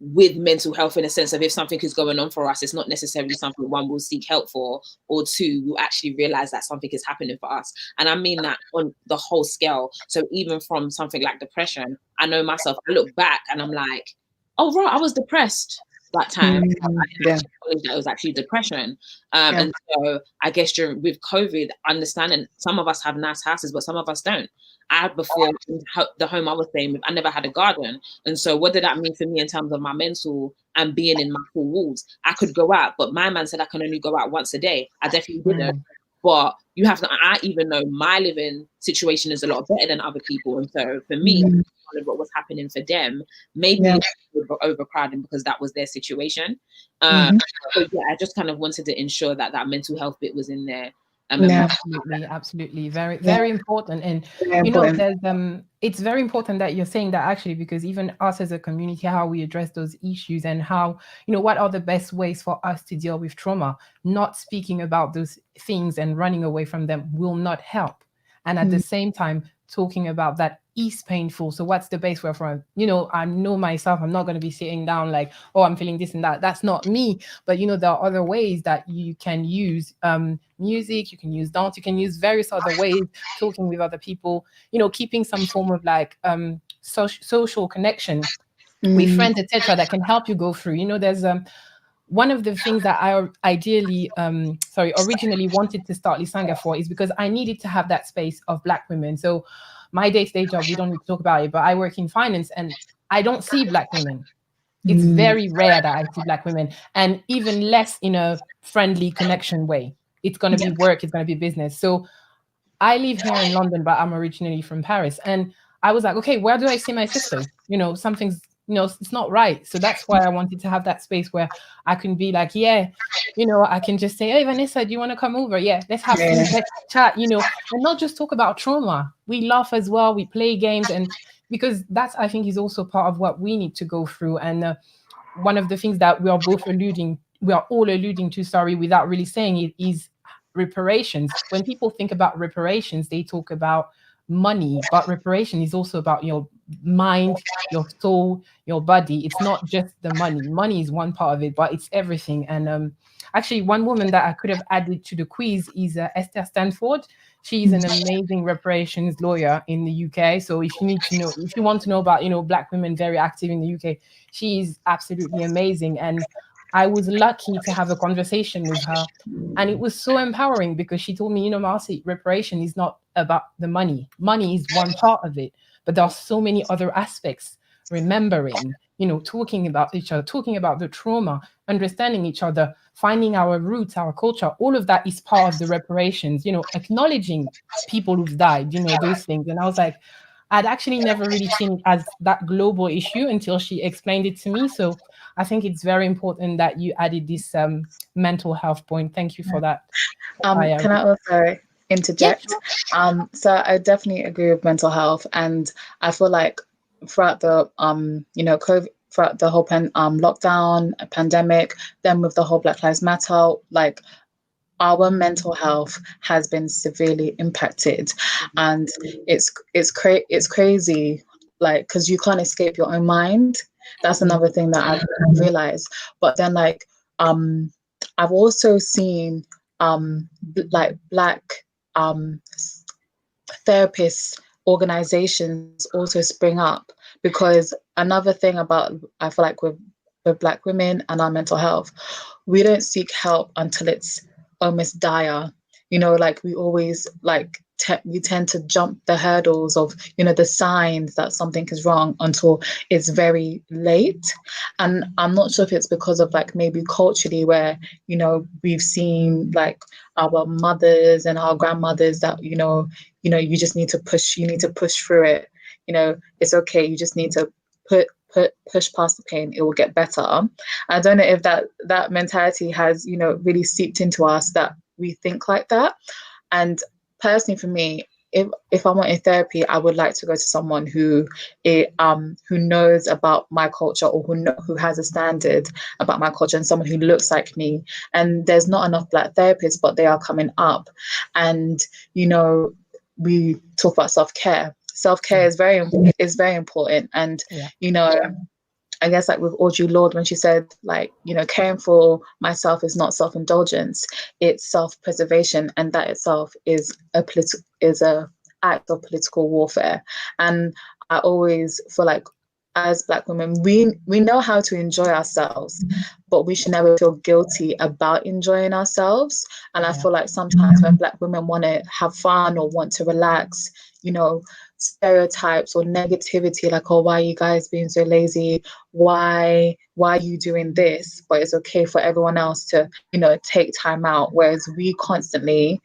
with mental health in a sense of, if something is going on for us, it's not necessarily something, one, will seek help for, or two, we'll actually realize that something is happening for us. And I mean that on the whole scale. So even from something like depression, I know myself, I look back and I'm like, oh right, I was depressed that time. I didn't actually acknowledge that it was actually depression. And so I guess with COVID, understanding some of us have nice houses, but some of us don't. Before the home I was staying with, I never had a garden. And so what did that mean for me in terms of my mental and being in my four walls? I could go out, but my man said I can only go out once a day. I definitely didn't. But you have to, I even know my living situation is a lot better than other people. And so for me, what was happening for them, maybe overcrowding because that was their situation. So yeah, I just kind of wanted to ensure that that mental health bit was in there. Absolutely, very important. And you know, there's it's very important that you're saying that, actually, because even us as a community, how we address those issues and how, you know, what are the best ways for us to deal with trauma. Not speaking about those things and running away from them will not help. And at the same time, talking about that is painful. So what's the base where from? You know, I know myself, I'm not going to be sitting down like, oh, I'm feeling this and that. That's not me. But, you know, there are other ways that you can use music, you can use dance, you can use various other ways, talking with other people, you know, keeping some form of like social connection with friends, etc., that can help you go through. You know, there's one of the things that I originally wanted to start Lisanga for is because I needed to have that space of Black women. So my day-to-day job, we don't need to talk about it, but I work in finance and I don't see Black women. It's very rare that I see Black women, and even less in a friendly connection way. It's going to be work, it's going to be business. So I live here in London, but I'm originally from Paris. And I was like, okay, where do I see my sisters? You know, something's, you know, it's not right. So that's why I wanted to have that space where I can be like, yeah, you know, I can just say, hey, Vanessa, do you want to come over? Yeah, let's have food, let's chat, you know, and not just talk about trauma. We laugh as well. We play games. And because that's, I think, is also part of what we need to go through. And one of the things that we are all alluding to, without really saying it, is reparations. When people think about reparations, they talk about money, but reparation is also about your mind, your soul, your body. It's not just the money. Money is one part of it, but it's everything. And actually, one woman that I could have added to the quiz is Esther Stanford. She's an amazing reparations lawyer in the UK. So if you want to know about, you know, Black women very active in the UK, she's absolutely amazing. And I was lucky to have a conversation with her. And it was so empowering because she told me, you know, Marcy, reparation is not about the money. Money is one part of it, but there are so many other aspects. Remembering, you know, talking about each other, talking about the trauma, understanding each other, finding our roots, our culture, all of that is part of the reparations, you know, acknowledging people who've died, you know, those things. And I was like, I'd actually never really seen it as that global issue until she explained it to me. So I think it's very important that you added this mental health point. Thank you for that. Can I also interject? Yeah, sure. So I definitely agree with mental health, and I feel like throughout the COVID, throughout the whole lockdown, pandemic, then with the whole Black Lives Matter, like our mental health has been severely impacted, and it's crazy, like, because you can't escape your own mind. That's another thing that I've realized. But then, like, I've also seen like Black therapists organizations also spring up, because another thing about, I feel like, with Black women and our mental health, we don't seek help until it's almost dire. You know, like, we always like we tend to jump the hurdles of, you know, the signs that something is wrong until it's very late. And I'm not sure if it's because of, like, maybe culturally, where, you know, we've seen like our mothers and our grandmothers that, you know, you just need to push, through it. You know, it's okay. You just need to push past the pain. It will get better. I don't know if that mentality has, you know, really seeped into us, that we think like that. And personally, for me, if I wanted therapy, I would like to go to someone who knows about my culture, or who has a standard about my culture, and someone who looks like me. And there's not enough Black therapists, but they are coming up. And we talk about self-care. Self-care is very important. And I guess like with Audre Lorde, when she said, like, caring for myself is not self-indulgence, it's self-preservation, and that itself is a act of political warfare. And I always feel like, as Black women, we know how to enjoy ourselves, but we should never feel guilty about enjoying ourselves. And I feel like sometimes when Black women want to have fun or want to relax, stereotypes or negativity, like, oh, why are you guys being so lazy? Why are you doing this? But it's okay for everyone else to, take time out. Whereas we constantly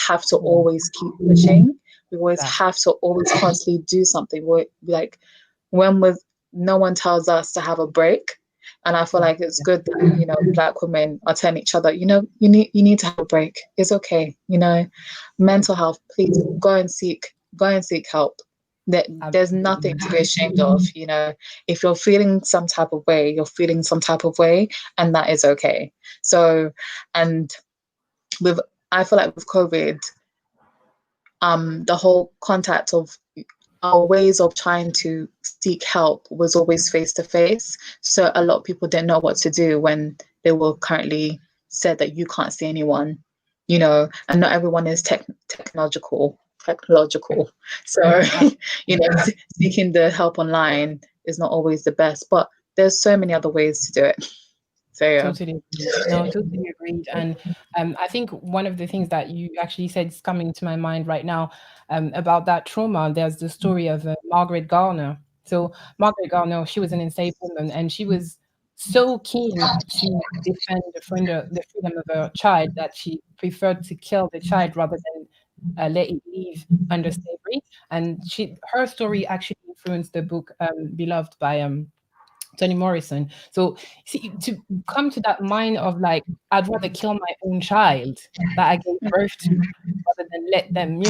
have to always keep pushing. We always have to always constantly do something. We're like, no one tells us to have a break. And I feel like it's good that, Black women are telling each other, you need to have a break. It's okay. Mental health, please go and seek help. There's nothing to be ashamed of. If you're feeling some type of way, you're feeling some type of way, and that is okay. So, and I feel like with COVID, the whole contact of our ways of trying to seek help was always face to face. So a lot of people didn't know what to do when they were currently said that you can't see anyone, and not everyone is technological. So, seeking the help online is not always the best, but there's so many other ways to do it. So yeah. Totally agreed. And I think one of the things that you actually said is coming to my mind right now about that trauma. There's the story of Margaret Garner. So Margaret Garner, she was an enslaved woman, and she was so keen to defend the freedom of her child that she preferred to kill the child rather than let it live under slavery. And her story actually influenced the book Beloved by Toni Morrison. So see, to come to that mind of like, I'd rather kill my own child that I gave birth to rather than let them,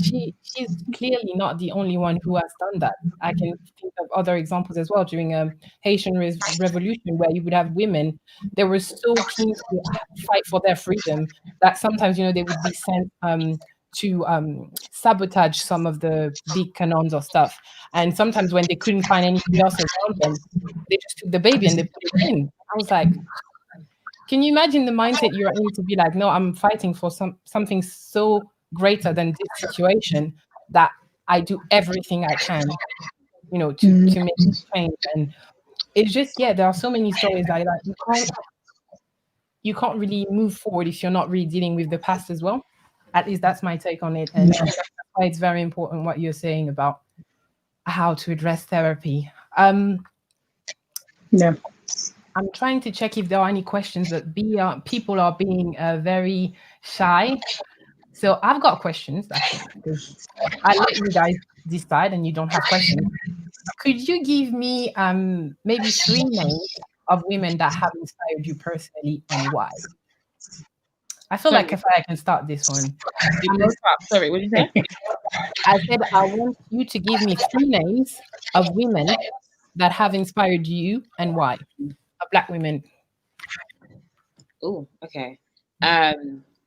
she's clearly not the only one who has done that. I can think of other examples as well during a Haitian revolution, where you would have women, they were so keen to fight for their freedom that sometimes, they would be sent to sabotage some of the big canons or stuff. And sometimes when they couldn't find anything else around them, they just took the baby and they put it in. I was like, can you imagine the mindset you're in to be like, no, I'm fighting for something so greater than this situation that I do everything I can, to make it change. And it's just, there are so many stories like that. You can't really move forward if you're not really dealing with the past as well. At least that's my take on it. And that's why it's very important what you're saying about how to address therapy. I'm trying to check if there are any questions, but people are being very shy. So I've got questions, actually. I'll let you guys decide, and you don't have questions. Could you give me maybe 3 names of women that have inspired you personally, and why? I feel like if I can start this one. Sorry, what did you say? I said I want you to give me 3 names of women that have inspired you and why. Of Black women. Oh, okay. I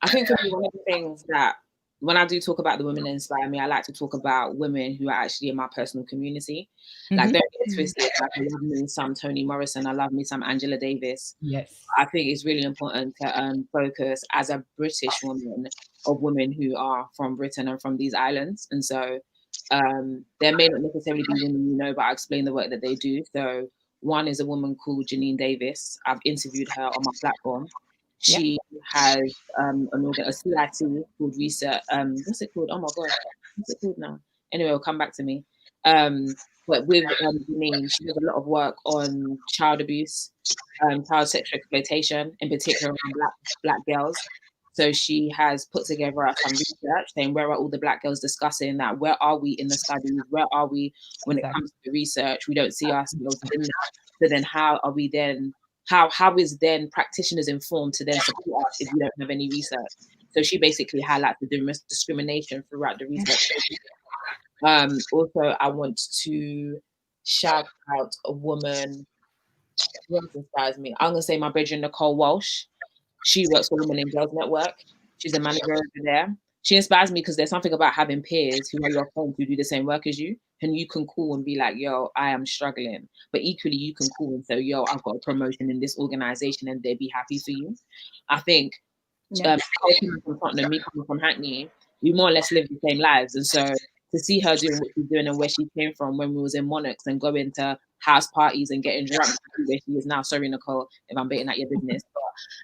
think for me, one of the things that when I do talk about the women that inspire me, I like to talk about women who are actually in my personal community. Like, don't get twisted. Like, I love me some Toni Morrison. I love me some Angela Davis. Yes. I think it's really important to focus as a British woman of women who are from Britain and from these islands. And so there may not necessarily be women but I explain the work that they do. So one is a woman called Janine Davis. I've interviewed her on my platform. She has a CIT called Research. What's it called? Oh my God, what's it called now? Anyway, it'll come back to me. But with Janine, she does a lot of work on child abuse, child sexual exploitation, in particular around black girls. So she has put together some research saying, where are all the Black girls discussing that? Where are we in the studies? Where are we when it comes to the research? We don't see ourselves in that. So then how are we then, how is then practitioners informed to then support us if we don't have any research? So she basically highlights the discrimination throughout the research. Also, I want to shout out a woman who else inspires me. I'm gonna say my brethren Nicole Walsh. She works for Women in Girls Network. She's a manager over there. She inspires me because there's something about having peers who are your friends who do the same work as you, and you can call and be like, yo, I am struggling. But equally, you can call and say, yo, I've got a promotion in this organization, and they'd be happy for you. I think from Tottenham, me coming from Hackney, we more or less live the same lives. And so to see her doing what she's doing and where she came from when we was in Monarchs and going to house parties and getting drunk, where she is now. Sorry, Nicole, if I'm baiting at your business.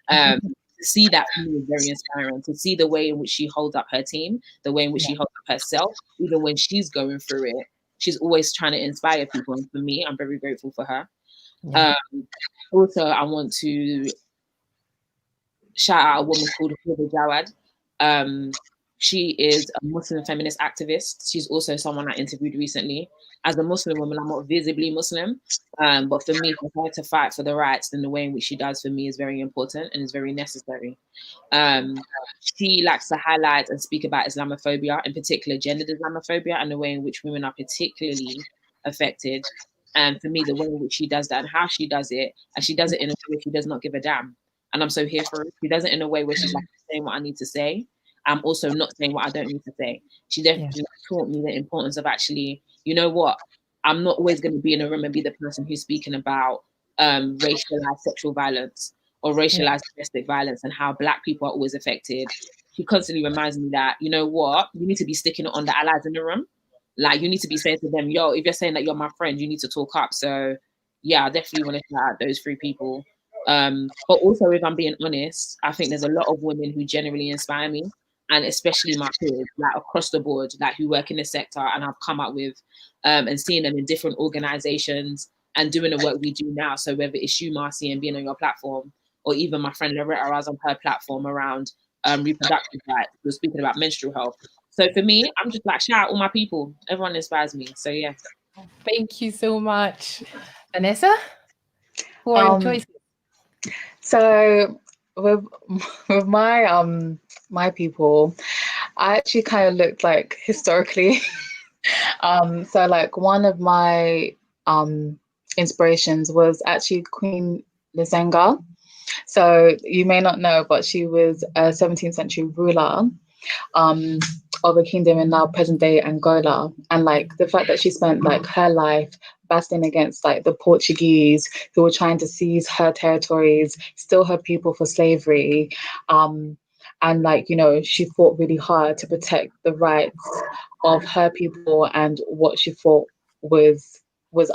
But to see that for me is very inspiring. To see the way in which she holds up her team, the way in which she holds up herself, even when she's going through it, she's always trying to inspire people. And for me, I'm very grateful for her. Also, I want to shout out a woman called Huda Jawad. She is a Muslim feminist activist. She's also someone I interviewed recently. As a Muslim woman, I'm not visibly Muslim, but for me, for her to fight for the rights in the way in which she does for me is very important and is very necessary. She likes to highlight and speak about Islamophobia, in particular gendered Islamophobia, and the way in which women are particularly affected. And for me, the way in which she does that and how she does it, and she does it in a way she does not give a damn. And I'm so here for it. She does it in a way where she's like saying what I need to say. I'm also not saying what I don't need to say. She definitely taught me the importance of actually, you know what? I'm not always going to be in a room and be the person who's speaking about racialized sexual violence or racialized domestic violence and how Black people are always affected. She constantly reminds me that, you know what? You need to be sticking it on the allies in the room. Like, you need to be saying to them, yo, if you're saying that you're my friend, you need to talk up. So, yeah, I definitely want to shout out those 3 people. But also, if I'm being honest, I think there's a lot of women who generally inspire me, and especially my peers, like across the board, like who work in the sector, and I've come up with and seeing them in different organizations and doing the work we do now. So whether it's you, Marcy, and being on your platform, or even my friend Loretta, I was on her platform around reproductive rights, we were speaking about menstrual health. So for me, I'm just like, shout out all my people. Everyone inspires me. So yeah. Thank you so much. Vanessa, who are your choices? So with my my people, I actually kind of looked like historically. So like one of my inspirations was actually Queen Lisanga. So you may not know, but she was a 17th century ruler of a kingdom in now present day Angola. And like the fact that she spent like her life battling against like the Portuguese who were trying to seize her territories, steal her people for slavery. And like, you know, she fought really hard to protect the rights of her people and what she thought was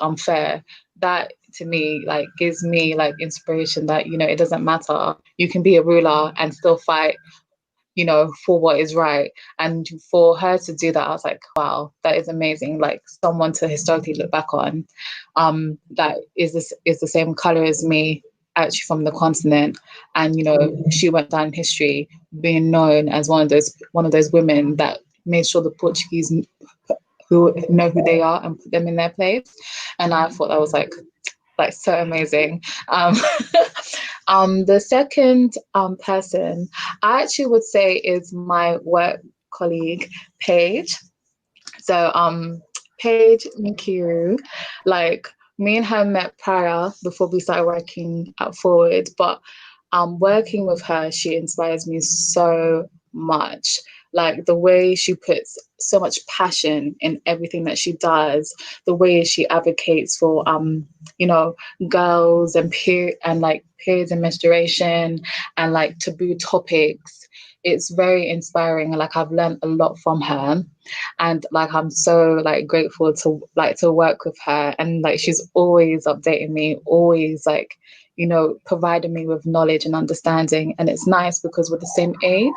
unfair. That to me like gives me like inspiration that, you know, it doesn't matter. You can be a ruler and still fight, you know, for what is right. And for her to do that, I was like, wow, that is amazing. Like someone to historically look back on, that is the same color as me, actually from the continent. And, you know, she went down in history being known as one of those women that made sure the Portuguese who know who they are and put them in their place. And I thought that was like so amazing. The second person I actually would say is my work colleague, Paige. So Paige Mikiru, like me and her met prior before we started working at Forward, but working with her, she inspires me so much. Like the way she puts so much passion in everything that she does, the way she advocates for you know, girls and periods and menstruation and like taboo topics. It's very inspiring. Like I've learned a lot from her, and like I'm so like grateful to work with her. And like she's always updating me, always like, you know, providing me with knowledge and understanding. And it's nice because we're the same age,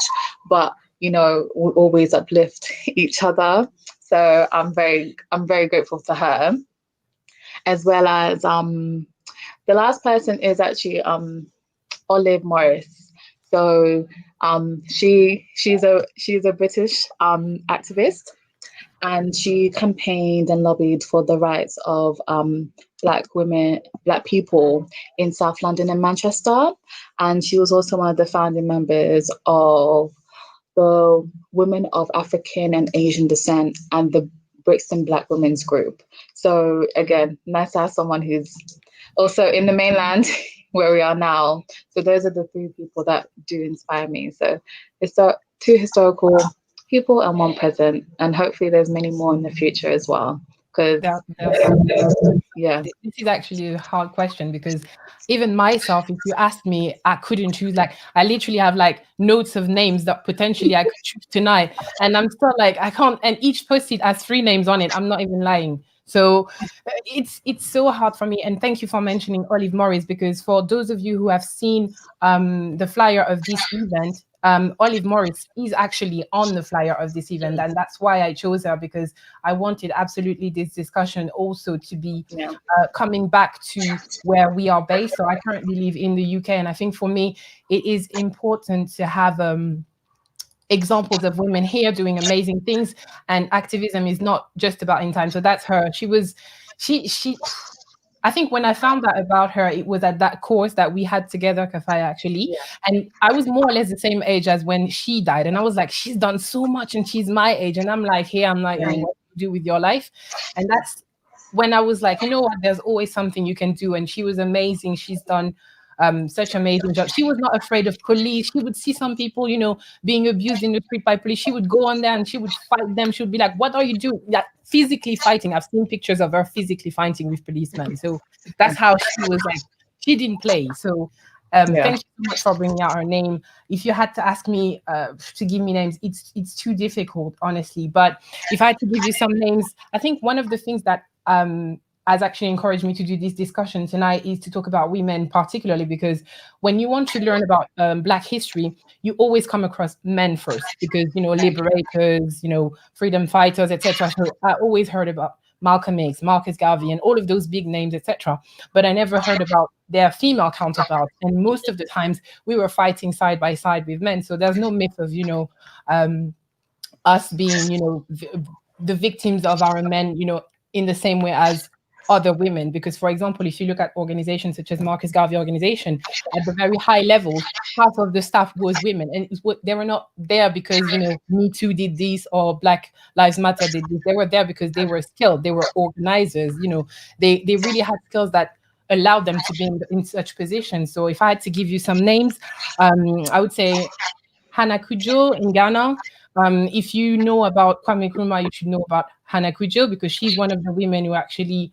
but you know, we always uplift each other. So I'm very grateful to her. As well as the last person is actually Olive Morris. So she's a British activist, and she campaigned and lobbied for the rights of Black women, Black people in South London and Manchester. And she was also one of the founding members of the Women of African and Asian Descent, and the Brixton Black Women's Group. So again, nice to have someone who's also in the mainland where we are now. So those are the three people that do inspire me. So it's two historical people and one present, and hopefully there's many more in the future as well. Because yeah, this is actually a hard question, because even myself, if you asked me, I couldn't choose. Like, I literally have like notes of names that potentially I could choose tonight, and I'm still like, I can't. And each post-it has 3 names on it. I'm not even lying. So it's so hard for me. And thank you for mentioning Olive Morris, because for those of you who have seen the flyer of this event, Olive Morris is actually on the flyer of this event, and that's why I chose her, because I wanted absolutely this discussion also to be coming back to where we are based. So I currently live in the UK, and I think for me it is important to have examples of women here doing amazing things, and activism is not just about in time. So that's her. She I think when I found out about her, it was at that course that we had together, Kafayat, actually. And I was more or less the same age as when she died. And I was like, she's done so much and she's my age. And I'm like, hey, what do you do with your life? And that's when I was like, you know what, there's always something you can do. And she was amazing. She's done such amazing job. She was not afraid of police. She would see some people, being abused in the street by police. She would go on there and she would fight them. She would be like, what are you doing? Like, physically fighting. I've seen pictures of her physically fighting with policemen. So that's how she was. Like, she didn't play. So thank you so much for bringing out her name. If you had to ask me to give me names, it's too difficult, honestly. But if I had to give you some names, I think one of the things that has actually encouraged me to do this discussion tonight is to talk about women, particularly because when you want to learn about Black history, you always come across men first, because liberators, freedom fighters, etc. So I always heard about Malcolm X, Marcus Garvey, and all of those big names, etc. But I never heard about their female counterparts, and most of the times we were fighting side by side with men. So there's no myth of us being the victims of our men in the same way as other women. Because, for example, if you look at organizations such as Marcus Garvey organization, at the very high levels, half of the staff was women, and they were not there because Me Too did this or Black Lives Matter did this. They were there because they were skilled, they were organizers, they really had skills that allowed them to be in such positions. So if I had to give you some names, I would say Hannah Kujo in Ghana. If you know about Kwame Nkrumah, you should know about Hannah Kujo, because she's one of the women who actually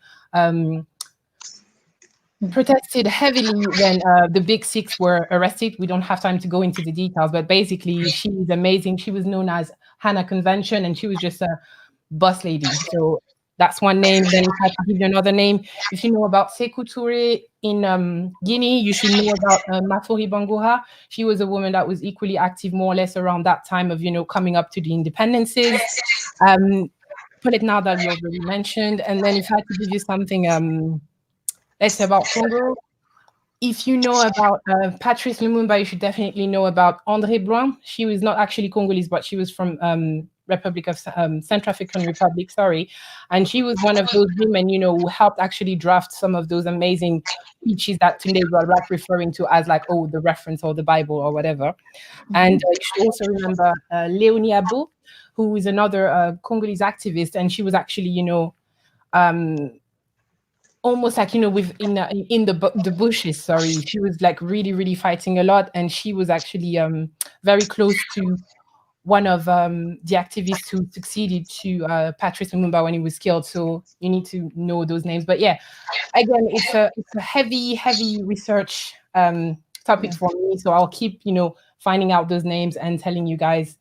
protested heavily when the Big Six were arrested. We don't have time to go into the details, but basically she was amazing. She was known as Hannah Convention, and she was just a boss lady. So that's one name. Then if I have to give you another name, if you know about Sekou Touré in Guinea, you should know about Mafori Bangoha. She was a woman that was equally active more or less around that time of, coming up to the independences. Paulette Nardal, you already mentioned. And then if I had to give you something, let's say about Congo, if you know about Patrice Lumumba, you should definitely know about André Blouin. She was not actually Congolese, but she was from Republic of Central African Republic, sorry. And she was one of those women, who helped actually draft some of those amazing speeches that today we're like referring to as like, oh, the reference or the Bible or whatever. And you should also remember Léonie Abo, who is another Congolese activist. And she was actually, almost like with in the bushes. Sorry, she was like really, really fighting a lot, and she was actually very close to one of the activists who succeeded to Patrice Lumumba when he was killed. So you need to know those names. But yeah, again, it's a heavy research topic for me. So I'll keep finding out those names and telling you guys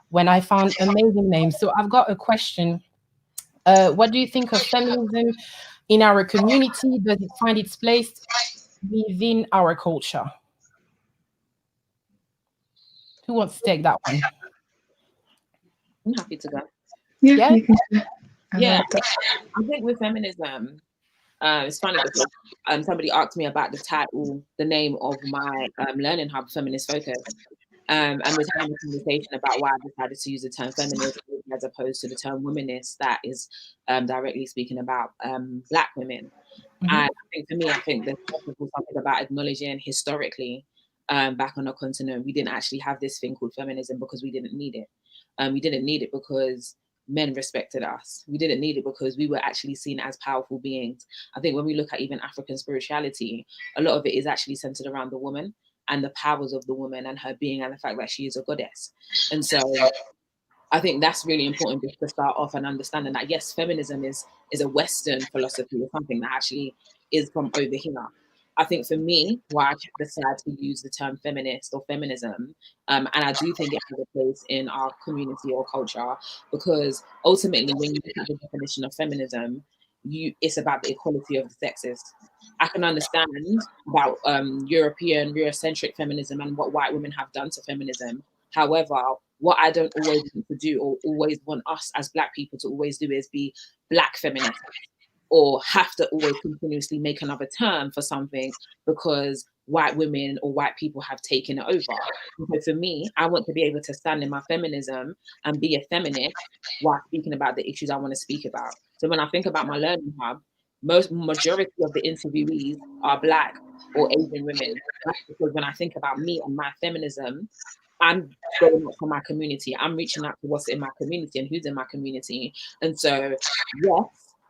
when I found amazing names. So I've got a question. What do you think of feminism in our community? Does it find its place within our culture? Who wants to take that one? I'm happy to go. Yeah. Yeah, I think with feminism, it's funny because somebody asked me about the title, the name of my learning hub, Feminist Focus. And we're having a conversation about why I decided to use the term feminist as opposed to the term womanist that is directly speaking about Black women. And I think for me, there's something about acknowledging historically back on the continent, we didn't actually have this thing called feminism because we didn't need it. We didn't need it because men respected us. We didn't need it because we were actually seen as powerful beings. I think when we look at even African spirituality, a lot of it is actually centered around the woman and the powers of the woman and her being and the fact that she is a goddess. And so I think that's really important just to start off and understanding that, yes, feminism is a Western philosophy or something that actually is from over here. I think for me, why I decided to use the term feminist or feminism, and I do think it has a place in our community or culture, because ultimately, when you look at the definition of feminism, it's about the equality of the sexes. I can understand about European, Eurocentric feminism and what white women have done to feminism. However, what I don't always want to do, or always want us as Black people to always do, is be Black feminists, or have to always continuously make another term for something because white women or white people have taken it over. So for me, I want to be able to stand in my feminism and be a feminist while speaking about the issues I want to speak about. So when I think about my learning hub, majority of the interviewees are Black or Asian women. That's because when I think about me and my feminism, I'm going out for my community. I'm reaching out to what's in my community and who's in my community. And so, yes,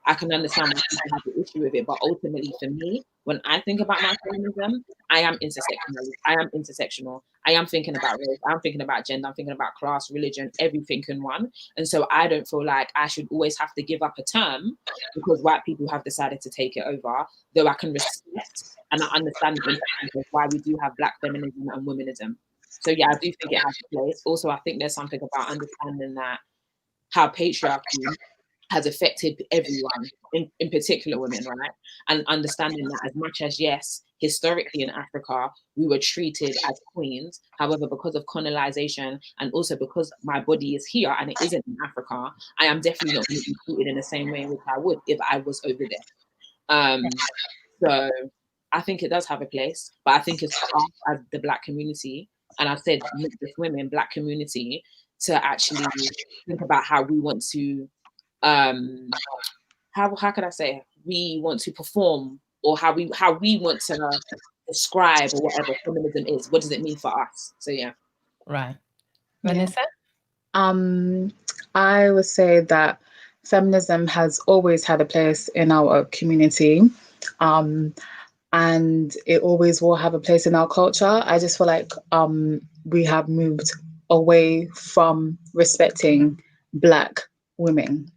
I can understand why people have the issue with it, but ultimately for me, when I think about my feminism, I am intersectional. I am thinking about race. I'm thinking about gender. I'm thinking about class, religion, everything in one. And so I don't feel like I should always have to give up a term because white people have decided to take it over, though I can respect and I understand the importance of why we do have Black feminism and womanism. So yeah, I do think it has a place. Also, I think there's something about understanding that how patriarchy has affected everyone, in particular women, right? And understanding that as much as, yes, historically in Africa, we were treated as queens. However, because of colonization and also because my body is here and it isn't in Africa, I am definitely not going to be treated in the same way in which I would if I was over there. So I think it does have a place, but I think it's for us as the Black community, and I said not just women, Black community, to actually think about how we want to how could I say, we want to perform, or how we want to describe or whatever feminism is. What does it mean for us? So yeah. Right. Vanessa? I would say that feminism has always had a place in our community. And it always will have a place in our culture. I just feel like we have moved away from respecting Black women.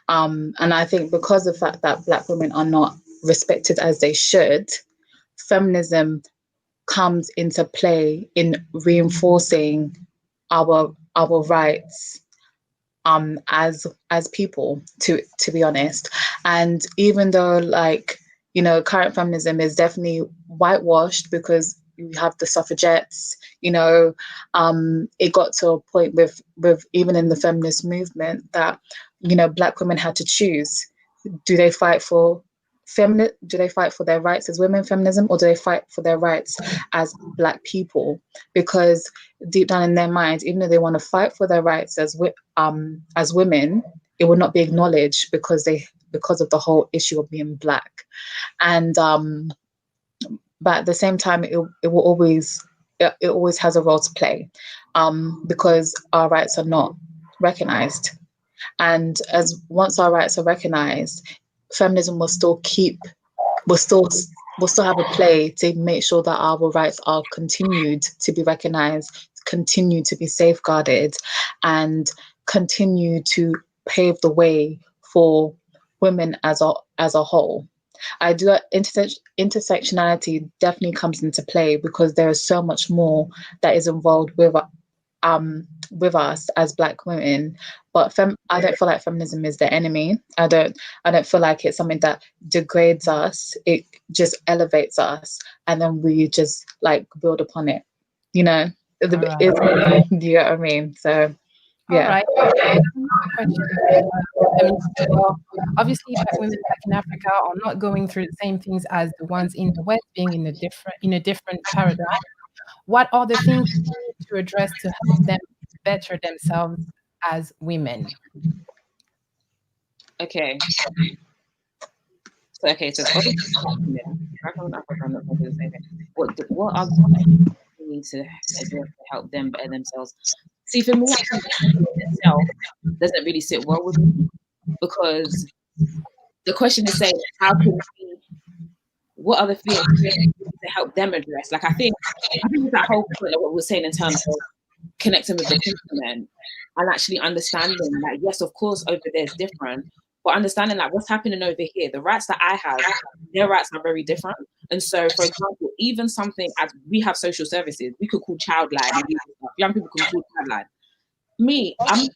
And I think because of the fact that Black women are not respected as they should, feminism comes into play in reinforcing our rights as people, to be honest. And even though, like, you know, current feminism is definitely whitewashed because you have the suffragettes, you know, it got to a point with even in the feminist movement that, you know, Black women had to choose: do they fight for their rights as women, feminism, or do they fight for their rights as Black people? Because deep down in their minds, even though they want to fight for their rights as women, it will not be acknowledged because of the whole issue of being Black. And but at the same time, it always has a role to play, because our rights are not recognized. And as once our rights are recognized, feminism will still have a play to make sure that our rights are continued to be recognized, continue to be safeguarded, and continue to pave the way for women as a whole. I do intersectionality definitely comes into play because there is so much more that is involved with us as Black women. But I don't feel like feminism is the enemy. I don't feel like it's something that degrades us. It just elevates us, and then we just like build upon it. You know, do you know what I mean? So yeah. All right. Well, obviously, Black women back in Africa are not going through the same things as the ones in the West, being in a different paradigm. What are the things we need to address to help them better themselves as women? Okay. So it's obviously back in Africa, I'm not going to do the same thing. What are need to address to help them better themselves? See, for me, I think the itself doesn't really sit well with me, because the question is saying, how can we, what other things to help them address? Like, I think it's that whole point of what we're saying in terms of connecting with the continent and actually understanding that, yes, of course, over there is different, but understanding like what's happening over here, the rights that I have, their rights are very different. And so, for example, even something as we have social services, we could call Childline, and young people can call Childline. Me, I'm in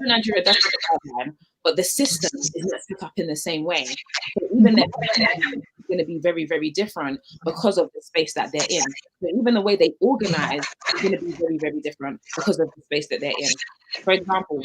Nigeria, that's the Childline, but the system is not set up in the same way. So even their is going to be very, very different because of the space that they're in. So even the way they organize is going to be very, very different because of the space that they're in. For example,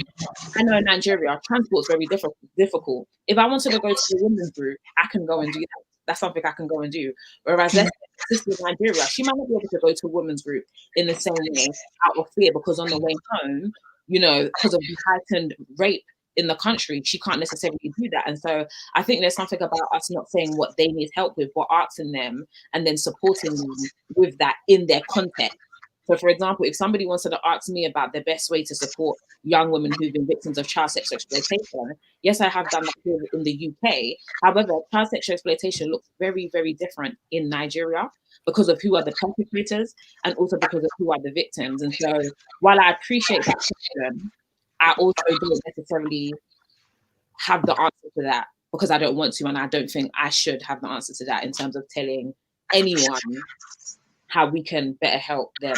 I know in Nigeria, transport's very difficult. If I wanted to go to the women's group, I can go and do that. That's something I can go and do. Whereas let's say sister in Nigeria, she might not be able to go to a women's group in the same way out of fear, because on the way home, you know, because of the heightened rape in the country, she can't necessarily do that. And so I think there's something about us not saying what they need help with, what asking them, and then supporting them with that in their context. So, for example, if somebody wanted to ask me about the best way to support young women who've been victims of child sexual exploitation, yes, I have done that here in the UK. However, child sexual exploitation looks very, very different in Nigeria because of who are the perpetrators and also because of who are the victims. And so while I appreciate that question, I also don't necessarily have the answer to that, because I don't want to, and I don't think I should have the answer to that in terms of telling anyone how we can better help them.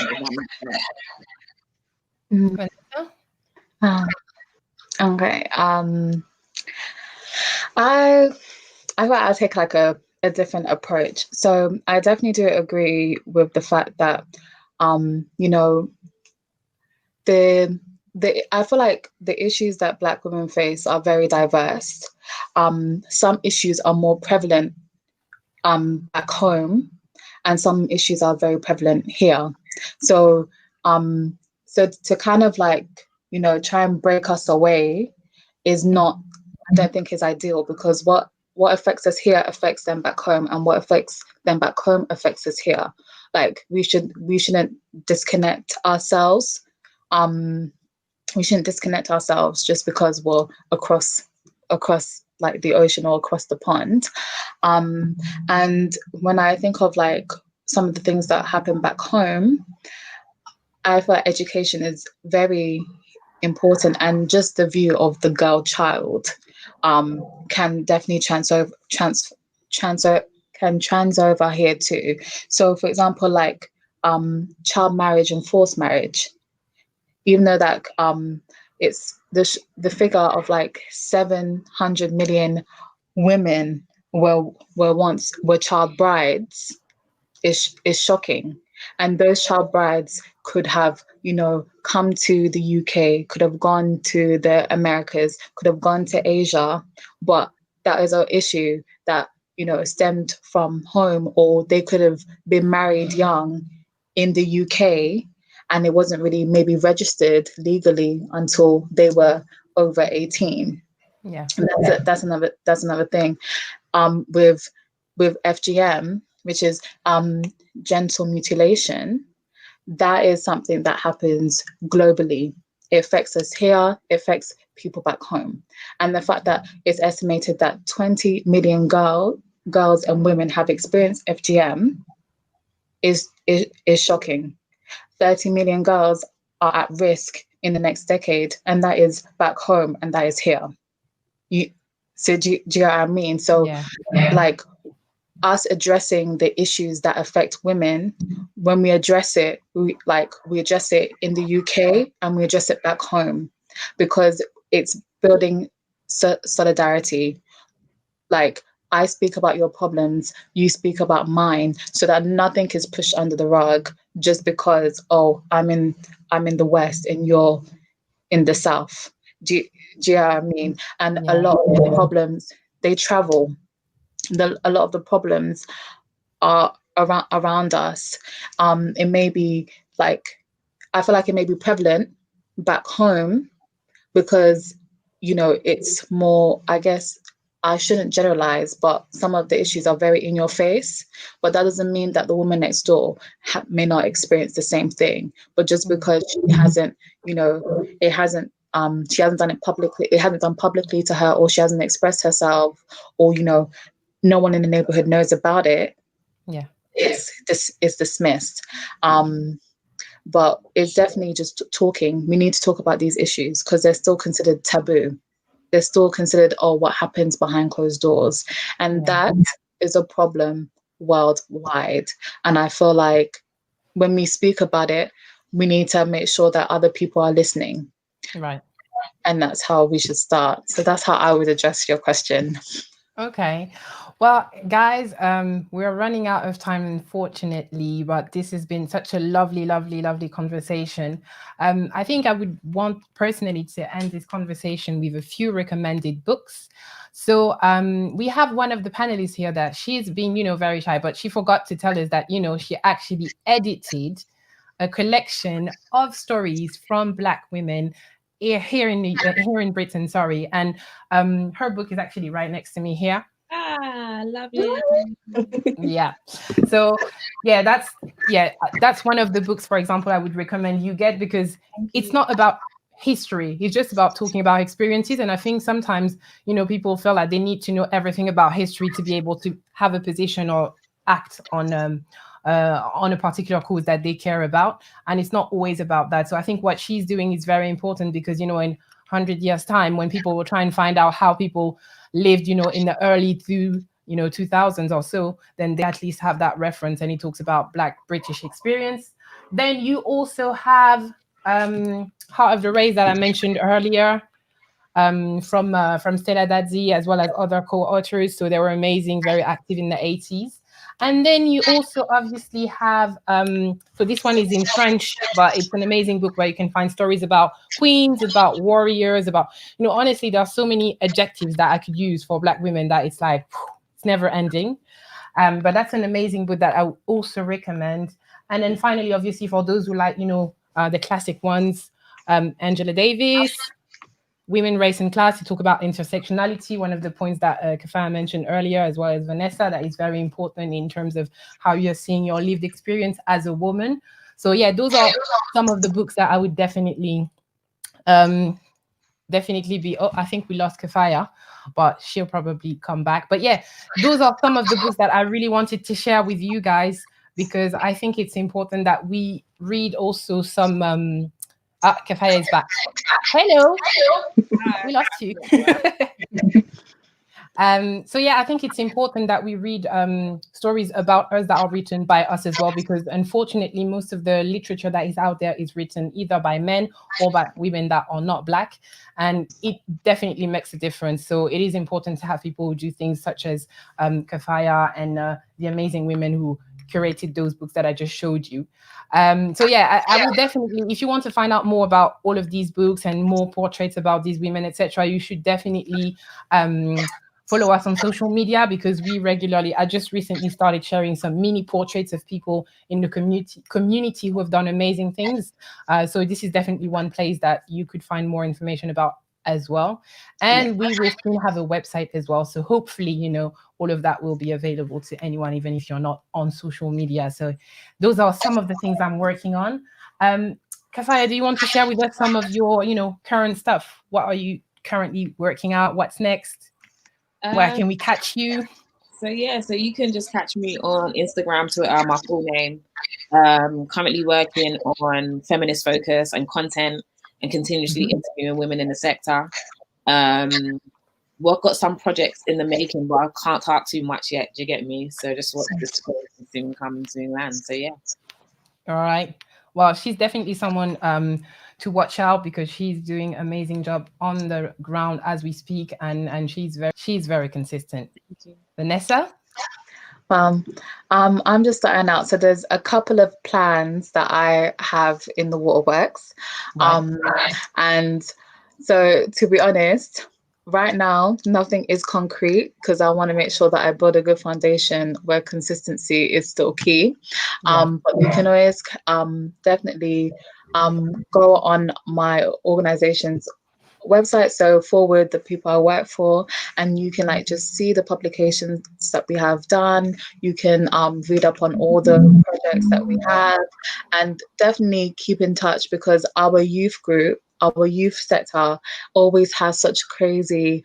Okay. I thought I'd take like a different approach. So I definitely do agree with the fact that you know, I feel like the issues that Black women face are very diverse. Some issues are more prevalent back home, and some issues are very prevalent here. So so to kind of like, you know, try and break us away is not, I don't think is ideal, because what affects us here affects them back home, and what affects them back home affects us here. Like we shouldn't disconnect ourselves. We shouldn't disconnect ourselves just because we're across like the ocean or across the pond. And when I think of like some of the things that happen back home, I feel like education is very important, and just the view of the girl child can definitely trans over here too. So for example, like child marriage and forced marriage, even though that it's the figure of like 700 million women were child brides is shocking. And those child brides could have, you know, come to the UK, could have gone to the Americas, could have gone to Asia, but that is an issue that, you know, stemmed from home, or they could have been married young in the UK, and it wasn't really maybe registered legally until they were over 18. Yeah, and that's another thing. With FGM, which is genital mutilation, that is something that happens globally. It affects us here, it affects people back home. And the fact that it's estimated that 20 million girls and women have experienced FGM is shocking. 30 million girls are at risk in the next decade, and that is back home, and that is here. So do you know what I mean? So like us addressing the issues that affect women, when we address it, we address it in the UK and we address it back home, because it's building solidarity. Like, I speak about your problems, you speak about mine, so that nothing is pushed under the rug just because, oh, I'm in the West and you're in the South. Do you know what I mean? And a lot of the problems, they travel. A lot of the problems are around us. It may be like, I feel like it may be prevalent back home because, you know, it's more, I guess, I shouldn't generalize, but some of the issues are very in your face. But that doesn't mean that the woman next door may not experience the same thing. But just because she hasn't, you know, she hasn't done it publicly, it hasn't done publicly to her, or she hasn't expressed herself, or, you know, no one in the neighborhood knows about it. Yeah. It's dismissed. But it's definitely just talking. We need to talk about these issues because they're still considered taboo. They're still considered, oh, what happens behind closed doors. And that is a problem worldwide. And I feel like when we speak about it, we need to make sure that other people are listening. Right. And that's how we should start. So that's how I would address your question. Okay. Well, guys, we're running out of time, unfortunately, but this has been such a lovely, lovely, lovely conversation. I think I would want personally to end this conversation with a few recommended books. So we have one of the panelists here that she's been, you know, very shy, but she forgot to tell us that, you know, she actually edited a collection of stories from Black women here in Britain, sorry. And her book is actually right next to me here. Ah, lovely. Yeah. So that's one of the books, for example, I would recommend you get, because it's not about history. It's just about talking about experiences. And I think sometimes, you know, people feel like they need to know everything about history to be able to have a position or act on a particular cause that they care about. And it's not always about that. So I think what she's doing is very important, because, you know, in 100 years time, when people will try and find out how people lived, you know, in the early 2000s or so, then they at least have that reference. And he talks about Black British experience. Then you also have Heart of the Race that I mentioned earlier, from Stella Dadzi, as well as other co-authors. So they were amazing, very active in the 80s. And then you also obviously have, so this one is in French, but it's an amazing book where you can find stories about queens, about warriors, about, you know, honestly, there are so many adjectives that I could use for Black women that it's like, it's never ending. But that's an amazing book that I would also recommend. And then finally, obviously, for those who like, you know, the classic ones, Angela Davis, Women, Race and Class, to talk about intersectionality, one of the points that Kafayat mentioned earlier, as well as Vanessa, that is very important in terms of how you're seeing your lived experience as a woman. So yeah, those are some of the books that I would definitely be, oh, I think we lost Kafayat, but she'll probably come back. But yeah, those are some of the books that I really wanted to share with you guys, because I think it's important that we read also some Kafayat is back. Hello. We lost you. So yeah, I think it's important that we read stories about us that are written by us as well, because unfortunately, most of the literature that is out there is written either by men or by women that are not Black, and it definitely makes a difference. So it is important to have people who do things such as Kafayat and the amazing women who curated those books that I just showed you. So yeah, I will definitely, if you want to find out more about all of these books and more portraits about these women, etc., you should definitely follow us on social media, because we regularly, I just recently started sharing some mini portraits of people in the community who have done amazing things. So this is definitely one place that you could find more information about as well. And we will soon have a website as well. So hopefully, you know, all of that will be available to anyone, even if you're not on social media. So those are some of the things I'm working on. Kafayat, do you want to share with us some of your, you know, current stuff? What are you currently working out? What's next? Where can we catch you? So you can just catch me on Instagram, Twitter, my full name. Currently working on feminist focus and content, and continuously interviewing women in the sector. We've got some projects in the making, but I can't talk too much yet. Do you get me? So just watch this soon come soon land. So yeah. All right. Well, she's definitely someone to watch out, because she's doing an amazing job on the ground as we speak, and she's very consistent. Vanessa? I'm just starting out. So there's a couple of plans that I have in the waterworks. And so to be honest, right now, nothing is concrete, because I want to make sure that I build a good foundation where consistency is still key. But you can always definitely go on my organization's website, so forward the people I work for, and you can like just see the publications that we have done. You can read up on all the projects that we have, and definitely keep in touch, because our youth group, our youth sector always has such crazy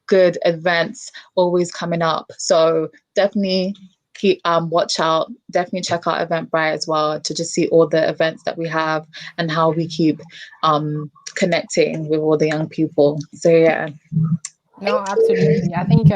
good events always coming up. So definitely keep watch out, definitely check out Eventbrite as well, to just see all the events that we have and how we keep connecting with all the young people. So yeah. No, absolutely. I think,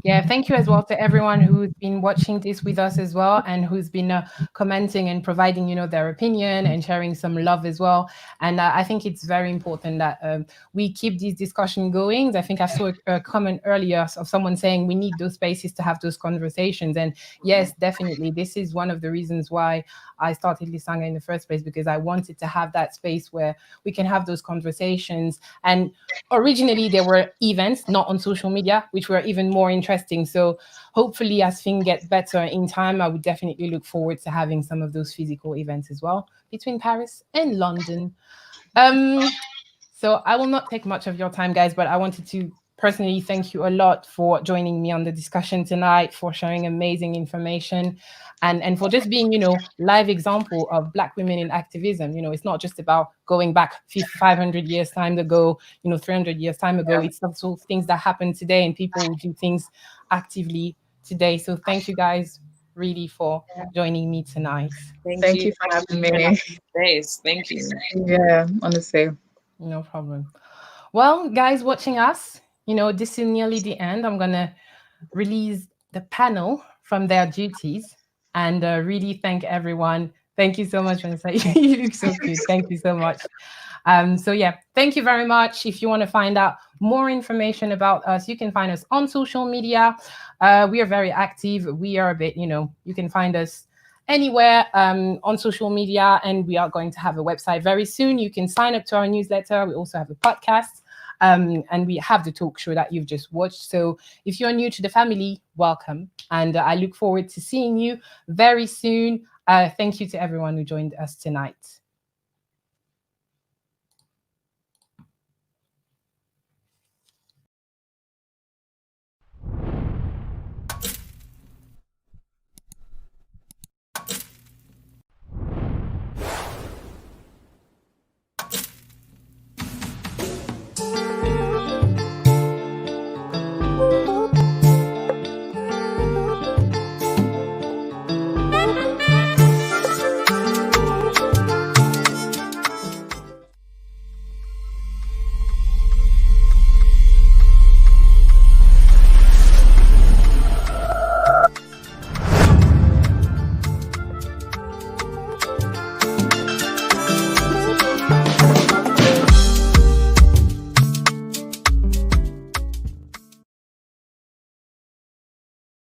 yeah, thank you as well to everyone who's been watching this with us as well, and who's been commenting and providing, their opinion and sharing some love as well. And I think it's very important that we keep this discussion going. I think I saw a comment earlier of someone saying we need those spaces to have those conversations. And yes, definitely, this is one of the reasons why I started Lisanga in the first place, because I wanted to have that space where we can have those conversations. And originally there were events, not on social media, which were even more interesting. So hopefully as things get better in time, I would definitely look forward to having some of those physical events as well between Paris and London. So I will not take much of your time, guys, but I wanted to personally thank you a lot for joining me on the discussion tonight, for sharing amazing information, and for just being, live example of Black women in activism. It's not just about going back 500 years time ago, 300 years time ago. It's also things that happen today, and people who do things actively today. So thank you guys really for joining me tonight. Thank you for having me. Thank you. Yeah, honestly. No problem. Well, guys watching us, this is nearly the end. I'm going to release the panel from their duties and really thank everyone. Thank you so much, Vanessa. You look so good. Thank you so much. So yeah, thank you very much. If you want to find out more information about us, you can find us on social media. We are very active. We are a bit, you can find us anywhere on social media, and we are going to have a website very soon. You can sign up to our newsletter. We also have a podcast, and we have the talk show that you've just watched. So if you're new to the family, welcome, and I look forward to seeing you very soon. Thank you to everyone who joined us tonight.